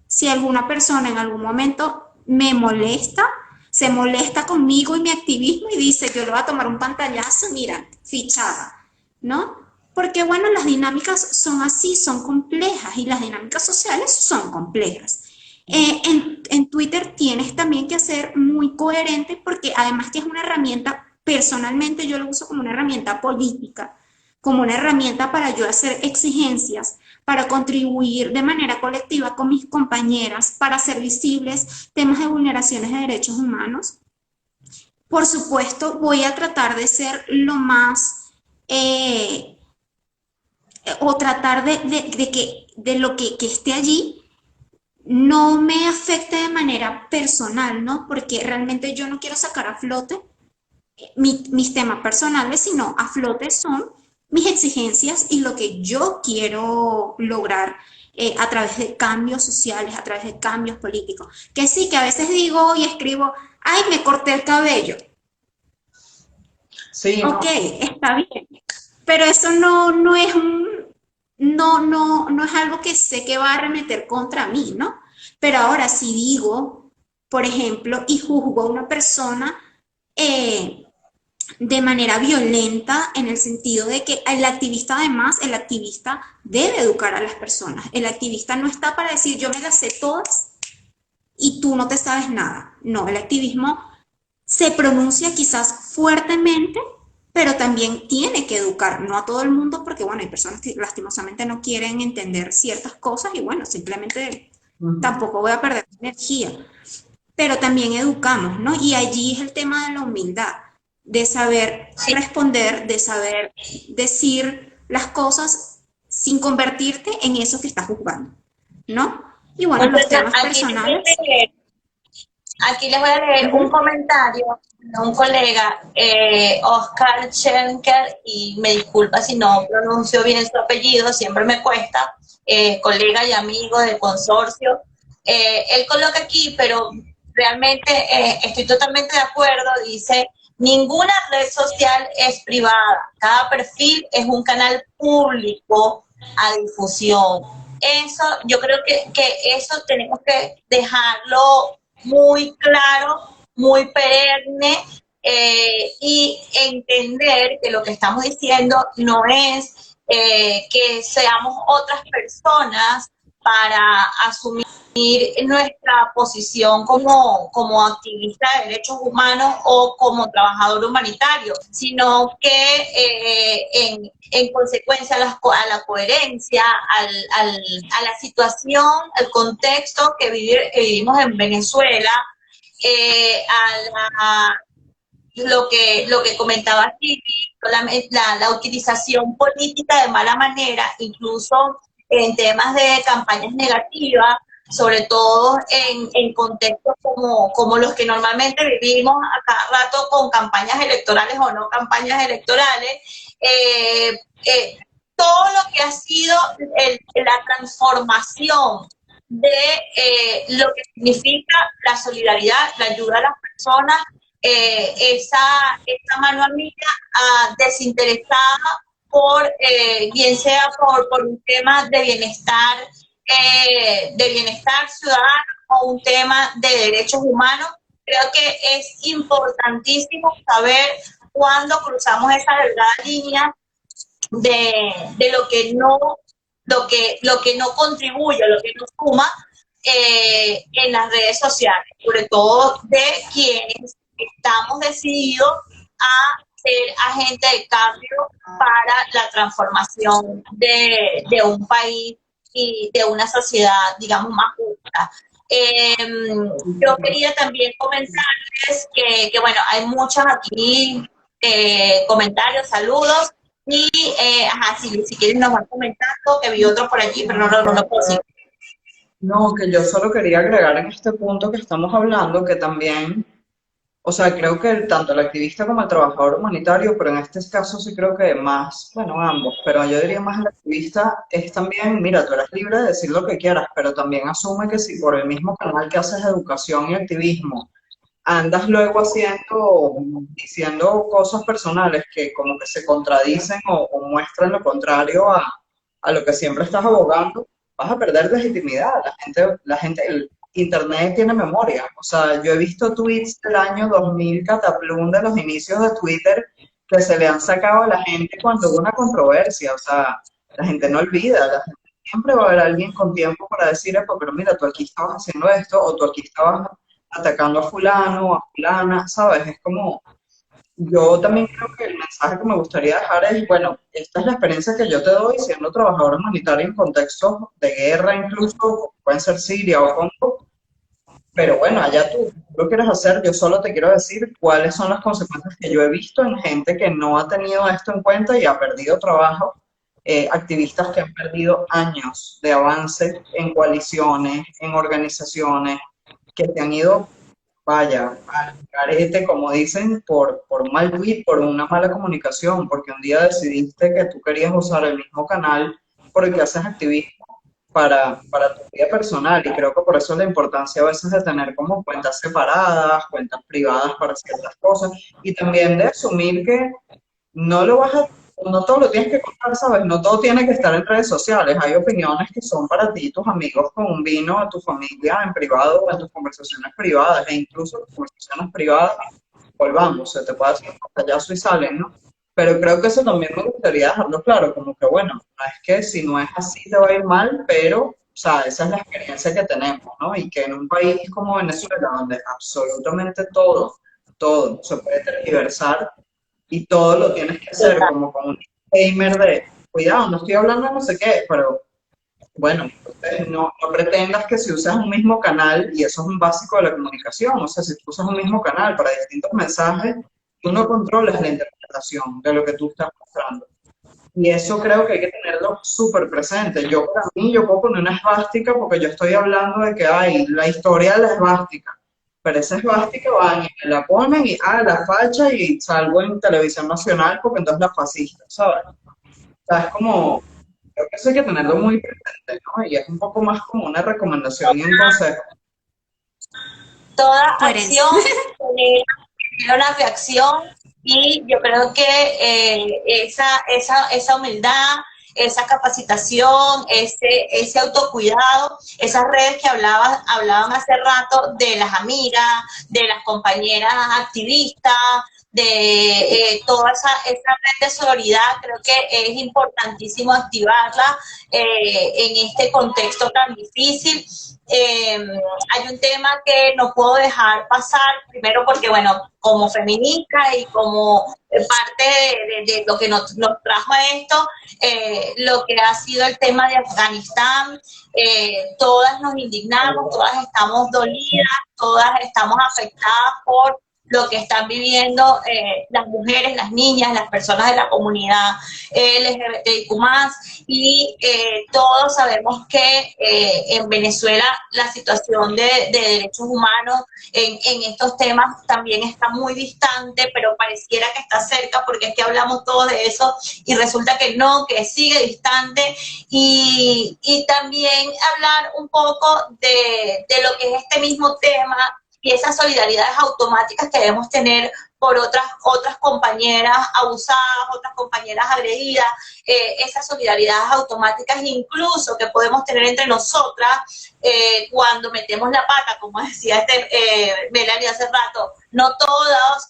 si alguna persona en algún momento me molesta, se molesta conmigo y mi activismo y dice, yo le voy a tomar un pantallazo, mira, fichada, ¿no? Porque bueno, las dinámicas son así, son complejas y las dinámicas sociales son complejas. En Twitter tienes también que ser muy coherente porque además que es una herramienta, personalmente yo lo uso como una herramienta política, como una herramienta para yo hacer exigencias, para contribuir de manera colectiva con mis compañeras, para hacer visibles temas de vulneraciones de derechos humanos. Por supuesto, voy a tratar de ser lo más, o tratar de que de lo que esté allí no me afecte de manera personal, ¿no? Porque realmente yo no quiero sacar a flote mis temas personales, sino a flote son mis exigencias y lo que yo quiero lograr a través de cambios sociales, a través de cambios políticos. Que sí, que a veces digo y escribo, ay, me corté el cabello. Sí, Ok, no. está bien. Pero eso no es no es algo que sé que va a arremeter contra mí, ¿no? Pero ahora si digo, por ejemplo, y juzgo a una persona eh, de manera violenta en el sentido de que el activista además, el activista debe educar a las personas. El activista no está para decir yo me las sé todas y tú no te sabes nada. No, el activismo se pronuncia quizás fuertemente, pero también tiene que educar, no a todo el mundo, porque bueno, hay personas que lastimosamente no quieren entender ciertas cosas y bueno, simplemente Ujú. tampoco voy a perder energía, pero también educamos, ¿no? Y allí es el tema de la humildad, de saber Sí, responder, de saber decir las cosas sin convertirte en eso que estás juzgando, ¿no? Y bueno, los entonces temas personales. aquí les voy a leer un Uh-huh. comentario de un colega, Oscar Schenker, y me disculpa si no pronuncio bien su apellido, siempre me cuesta, colega y amigo del consorcio. Él coloca aquí, pero realmente estoy totalmente de acuerdo, dice, ninguna red social es privada, cada perfil es un canal público a difusión. Eso, yo creo que eso tenemos que dejarlo muy claro, muy perenne, y entender que lo que estamos diciendo no es que seamos otras personas para asumir nuestra posición como activista de derechos humanos o como trabajador humanitario, sino que en consecuencia a la coherencia, a la situación, al contexto que vivimos en Venezuela, a lo que comentaba Titi, la utilización política de mala manera, incluso en temas de campañas negativas, sobre todo en contextos como los que normalmente vivimos a cada rato con campañas electorales o no campañas electorales, eh, eh, todo lo que ha sido la transformación de lo que significa la solidaridad, la ayuda a las personas, esa mano amiga desinteresada bien sea por un tema de bienestar ciudadano o un tema de derechos humanos. Creo que es importantísimo saber cuándo cruzamos esa delgada línea de lo que no contribuye, lo que no suma en las redes sociales, sobre todo de quienes estamos decididos a ser agentes de cambio para la transformación un país y de una sociedad, digamos, más justa. Yo quería también comentarles bueno, hay muchos aquí comentarios, saludos, y, ajá, si quieres nos van comentando, que vi otro por allí, pero no lo puedo decir. No, que yo solo quería agregar en este punto que estamos hablando que también, o sea, creo que tanto el activista como el trabajador humanitario, pero en este caso sí creo que más, bueno, ambos, pero yo diría más el activista es también, mira, tú eres libre de decir lo que quieras, pero también asume que si por el mismo canal que haces educación y activismo andas luego diciendo cosas personales que como que se contradicen o muestran lo contrario a lo que siempre estás abogando, vas a perder legitimidad. El Internet tiene memoria. O sea, yo he visto tweets del año 2000 Cataplum de los inicios de Twitter que se le han sacado a la gente cuando hubo una controversia. O sea, la gente no olvida, la gente siempre va a haber alguien con tiempo para decir, pero mira, tú aquí estabas haciendo esto, o tú aquí estabas atacando a fulano o a fulana, ¿sabes? Es como, yo también creo que el mensaje que me gustaría dejar es, bueno, esta es la experiencia que yo te doy siendo trabajador humanitario en contextos de guerra incluso, pueden ser Siria o Congo, pero bueno, allá tú lo quieres hacer, yo solo te quiero decir cuáles son las consecuencias que yo he visto en gente que no ha tenido esto en cuenta y ha perdido trabajo, activistas que han perdido años de avance en coaliciones, en organizaciones, que se han ido, vaya, al carete, como dicen, por un mal tweet, por una mala comunicación, porque un día decidiste que tú querías usar el mismo canal porque haces activismo para tu vida personal, y creo que por eso la importancia a veces de tener como cuentas separadas, cuentas privadas para ciertas cosas, y también de asumir que no lo vas a, no todo lo tienes que contar, ¿sabes? No todo tiene que estar en redes sociales. Hay opiniones que son para ti, tus amigos con un vino, a tu familia en privado, en tus conversaciones privadas, e incluso tus conversaciones privadas, volvamos, se te puede hacer un pantallazo y salen, ¿no? Pero creo que eso también me gustaría dejarlo claro, como que bueno, no es que si no es así te va a ir mal, pero, o sea, esa es la experiencia que tenemos, ¿no? Y que en un país como Venezuela, donde absolutamente todo se puede tergiversar, y todo lo tienes que hacer como con un disclaimer de, cuidado, no estoy hablando de no sé qué, pero bueno, entonces no pretendas que si usas un mismo canal, y eso es un básico de la comunicación, o sea, si tú usas un mismo canal para distintos mensajes, tú no controlas la interpretación de lo que tú estás mostrando. Y eso creo que hay que tenerlo súper presente. Yo, para mí, yo puedo poner una esvástica porque yo estoy hablando de que hay la historia de la esvástica. Pero esa esvástica van y me la ponen y, la facha, y salgo en televisión nacional porque entonces la fascista, ¿sabes? O sea, es como, creo que eso hay que tenerlo muy presente, ¿no? Y es un poco más como una recomendación y un consejo. Toda Coherencia. acción genera una reacción, y yo creo que esa humildad, esa capacitación, ese autocuidado, esas redes que hablaban hace rato de las amigas, de las compañeras activistas, de esa red de solidaridad, creo que es importantísimo activarla en este contexto tan difícil. Hay un tema que no puedo dejar pasar, primero porque, bueno, como feminista y como parte de lo que nos trajo a esto, lo que ha sido el tema de Afganistán. Todas nos indignamos, todas estamos dolidas, todas estamos afectadas por lo que están viviendo las mujeres, las niñas, las personas de la comunidad LGBTIQ+, y todos sabemos que en Venezuela la situación de derechos humanos en estos temas también está muy distante, pero pareciera que está cerca, porque es que hablamos todos de eso y resulta que no, que sigue distante. Y también hablar un poco de lo que es este mismo tema y esas solidaridades automáticas que debemos tener por otras compañeras abusadas, otras compañeras agredidas, esas solidaridades automáticas incluso que podemos tener entre nosotras cuando metemos la pata, como decía Melanie hace rato. No todos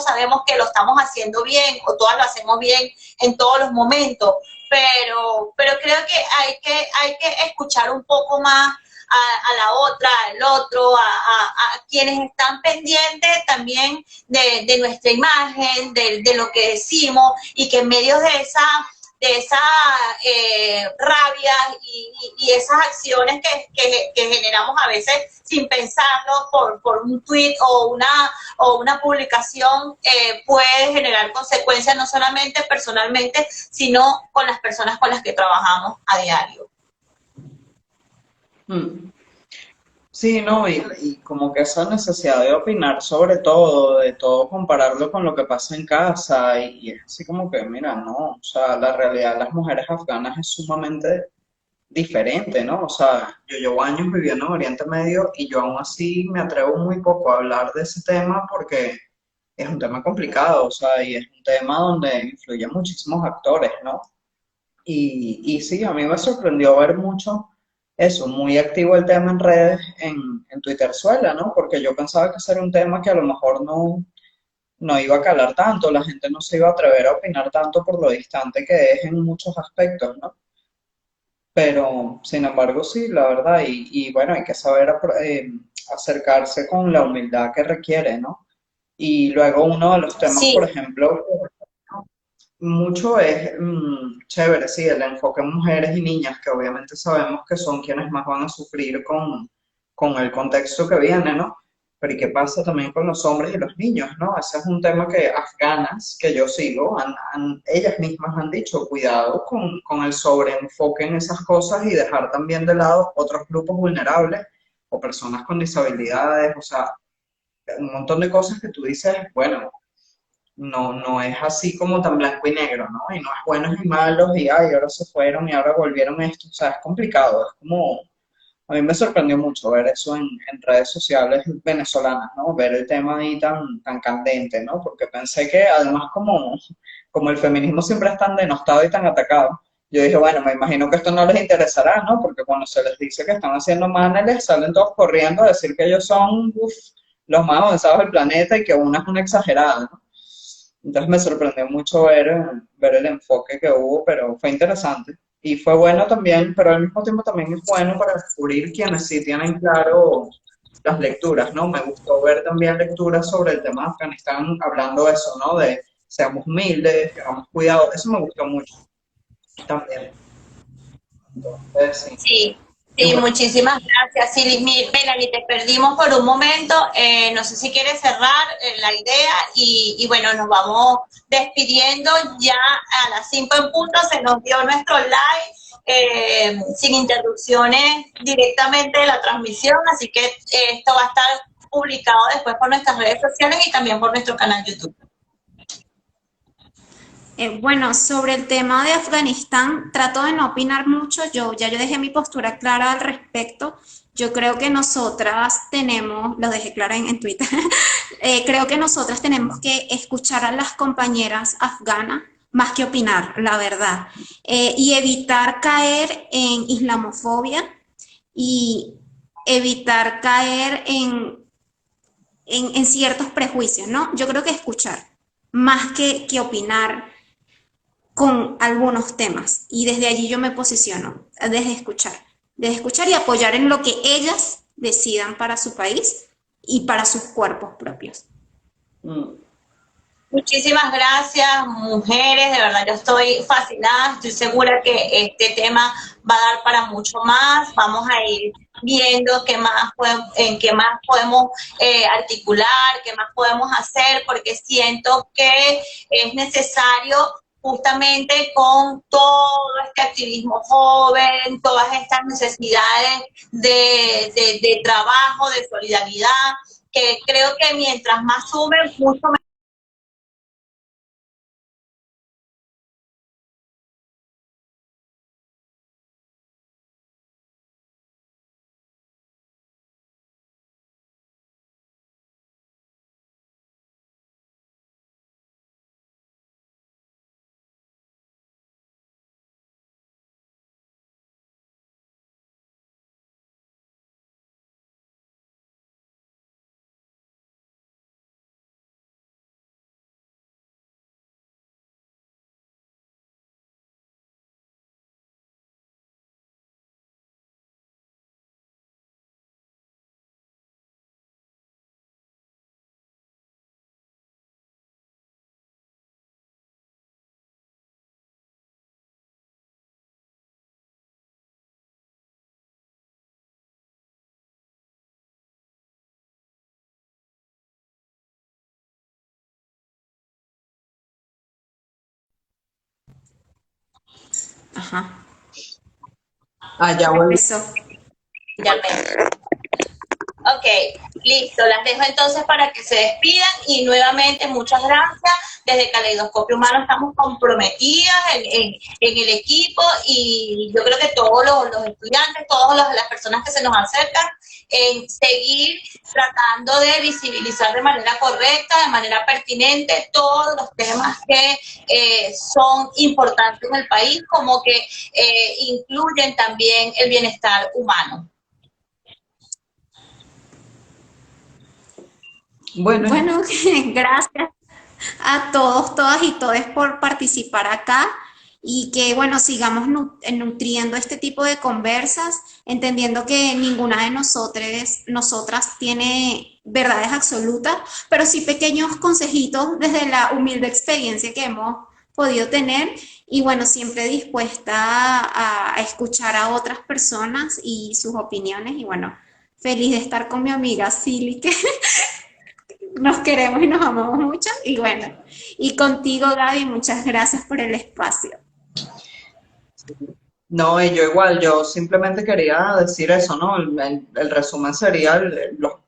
sabemos que lo estamos haciendo bien, o todas lo hacemos bien en todos los momentos, pero creo que hay que escuchar un poco más a la otra, al otro, a quienes están pendientes también de nuestra imagen, de lo que decimos, y que en medio de esa rabia y esas acciones que generamos a veces sin pensarlo por un tweet o una publicación, puede generar consecuencias no solamente personalmente, sino con las personas con las que trabajamos a diario. Sí, no, y como que esa necesidad de opinar sobre todo, de todo compararlo con lo que pasa en casa, y es así como que, mira, no, o sea, la realidad de las mujeres afganas es sumamente diferente, ¿no? O sea, yo llevo años viviendo en Oriente Medio y yo aún así me atrevo muy poco a hablar de ese tema porque es un tema complicado, o sea, y es un tema donde influyen muchísimos actores, ¿no? Y sí, a mí me sorprendió ver mucho eso, muy activo el tema en redes, en Twitterzuela, ¿no? Porque yo pensaba que ese era un tema que a lo mejor no iba a calar tanto, la gente no se iba a atrever a opinar tanto por lo distante que es en muchos aspectos, ¿no? Pero, sin embargo, sí, la verdad, y bueno, hay que saber acercarse con la humildad que requiere, ¿no? Y luego uno de los temas, por Sí, ejemplo, mucho es chévere, sí, el enfoque en mujeres y niñas, que obviamente sabemos que son quienes más van a sufrir con el contexto que viene, ¿no? Pero ¿y qué pasa también con los hombres y los niños, ¿no? Ese es un tema que afganas, que yo sigo, ellas mismas han dicho, cuidado con el sobreenfoque en esas cosas y dejar también de lado otros grupos vulnerables o personas con disabilidades, o sea, un montón de cosas que tú dices, bueno, no es así como tan blanco y negro, ¿no? Y no es buenos y malos y ay, ahora se fueron y ahora volvieron esto, o sea, es complicado, es como, a mí me sorprendió mucho ver eso en redes sociales venezolanas, ¿no? Ver el tema ahí tan candente, ¿no? Porque pensé que además como el feminismo siempre es tan denostado y tan atacado, yo dije, bueno, me imagino que esto no les interesará, ¿no? Porque cuando se les dice que están haciendo maneles, salen todos corriendo a decir que ellos son uf, los más avanzados del planeta y que una es una exagerada, ¿no? Entonces me sorprendió mucho ver el enfoque que hubo, pero fue interesante. Y fue bueno también, pero al mismo tiempo también es bueno para descubrir quienes sí tienen claro las lecturas, ¿no? Me gustó ver también lecturas sobre el tema de Afganistán, hablando de eso, ¿no? De seamos humildes, tengamos cuidado, eso me gustó mucho también. Entonces, sí. sí, Y sí, bueno, muchísimas gracias. Sí, Melanie, te perdimos por un momento. No sé si quieres cerrar la idea y bueno, nos vamos despidiendo ya a las 5 en punto. Se nos dio nuestro live sin interrupciones directamente de la transmisión, así que esto va a estar publicado después por nuestras redes sociales y también por nuestro canal YouTube. Bueno, sobre el tema de Afganistán, trato de no opinar mucho. Yo dejé mi postura clara al respecto. Yo creo que nosotras tenemos, lo dejé clara en Twitter, creo que nosotras tenemos que escuchar a las compañeras afganas más que opinar, la verdad, y evitar caer en islamofobia y evitar caer en ciertos prejuicios, ¿no? Yo creo que escuchar más que opinar con algunos temas y desde allí yo me posiciono, desde escuchar y apoyar en lo que ellas decidan para su país y para sus cuerpos propios. mm, Muchísimas gracias, mujeres, de verdad yo estoy fascinada, estoy segura que este tema va a dar para mucho más, vamos a ir viendo en qué más podemos articular, qué más podemos hacer, porque siento que es necesario justamente con todo este activismo joven, todas estas necesidades de trabajo, de solidaridad, que creo que mientras más sumen, mucho Ajá, allá vuelvo. regresó. ya me... Ok, listo, las dejo entonces para que se despidan y nuevamente muchas gracias. desde Caleidoscopio Humano estamos comprometidas en el equipo, y yo creo que todos los estudiantes, todas las personas que se nos acercan, en seguir tratando de visibilizar de manera correcta, de manera pertinente, todos los temas que son importantes en el país, como que incluyen también el bienestar humano. Bueno, Bueno, gracias a todos, todas y todes por participar acá y que, bueno, sigamos nutriendo este tipo de conversas, entendiendo que ninguna de nosotras tiene verdades absolutas, pero sí pequeños consejitos desde la humilde experiencia que hemos podido tener y, bueno, siempre dispuesta a escuchar a otras personas y sus opiniones y, bueno, feliz de estar con mi amiga Silly, que nos queremos y nos amamos mucho y bueno, y contigo Gaby, muchas gracias por el espacio. no, y yo igual, yo simplemente quería decir eso, ¿no? El resumen sería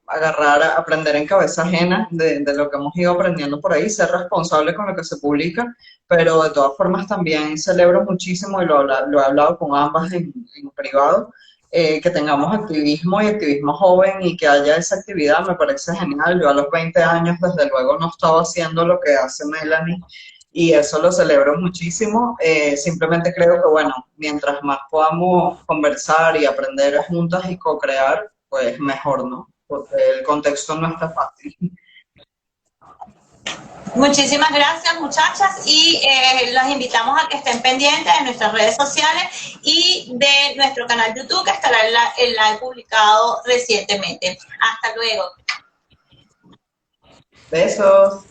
agarrar, aprender en cabeza ajena de lo que hemos ido aprendiendo por ahí, ser responsable con lo que se publica, pero de todas formas también celebro muchísimo, y lo he hablado con ambas en privado, que tengamos activismo y activismo joven y que haya esa actividad, me parece genial. Yo a los 20 años, desde luego, no estaba haciendo lo que hace Melanie, y eso lo celebro muchísimo. Simplemente creo que, bueno, mientras más podamos conversar y aprender juntas y co-crear, pues mejor, ¿no? Porque el contexto no está fácil. Muchísimas gracias, muchachas, y los invitamos a que estén pendientes de nuestras redes sociales y de nuestro canal YouTube, que estará el live publicado recientemente. Hasta luego. Besos.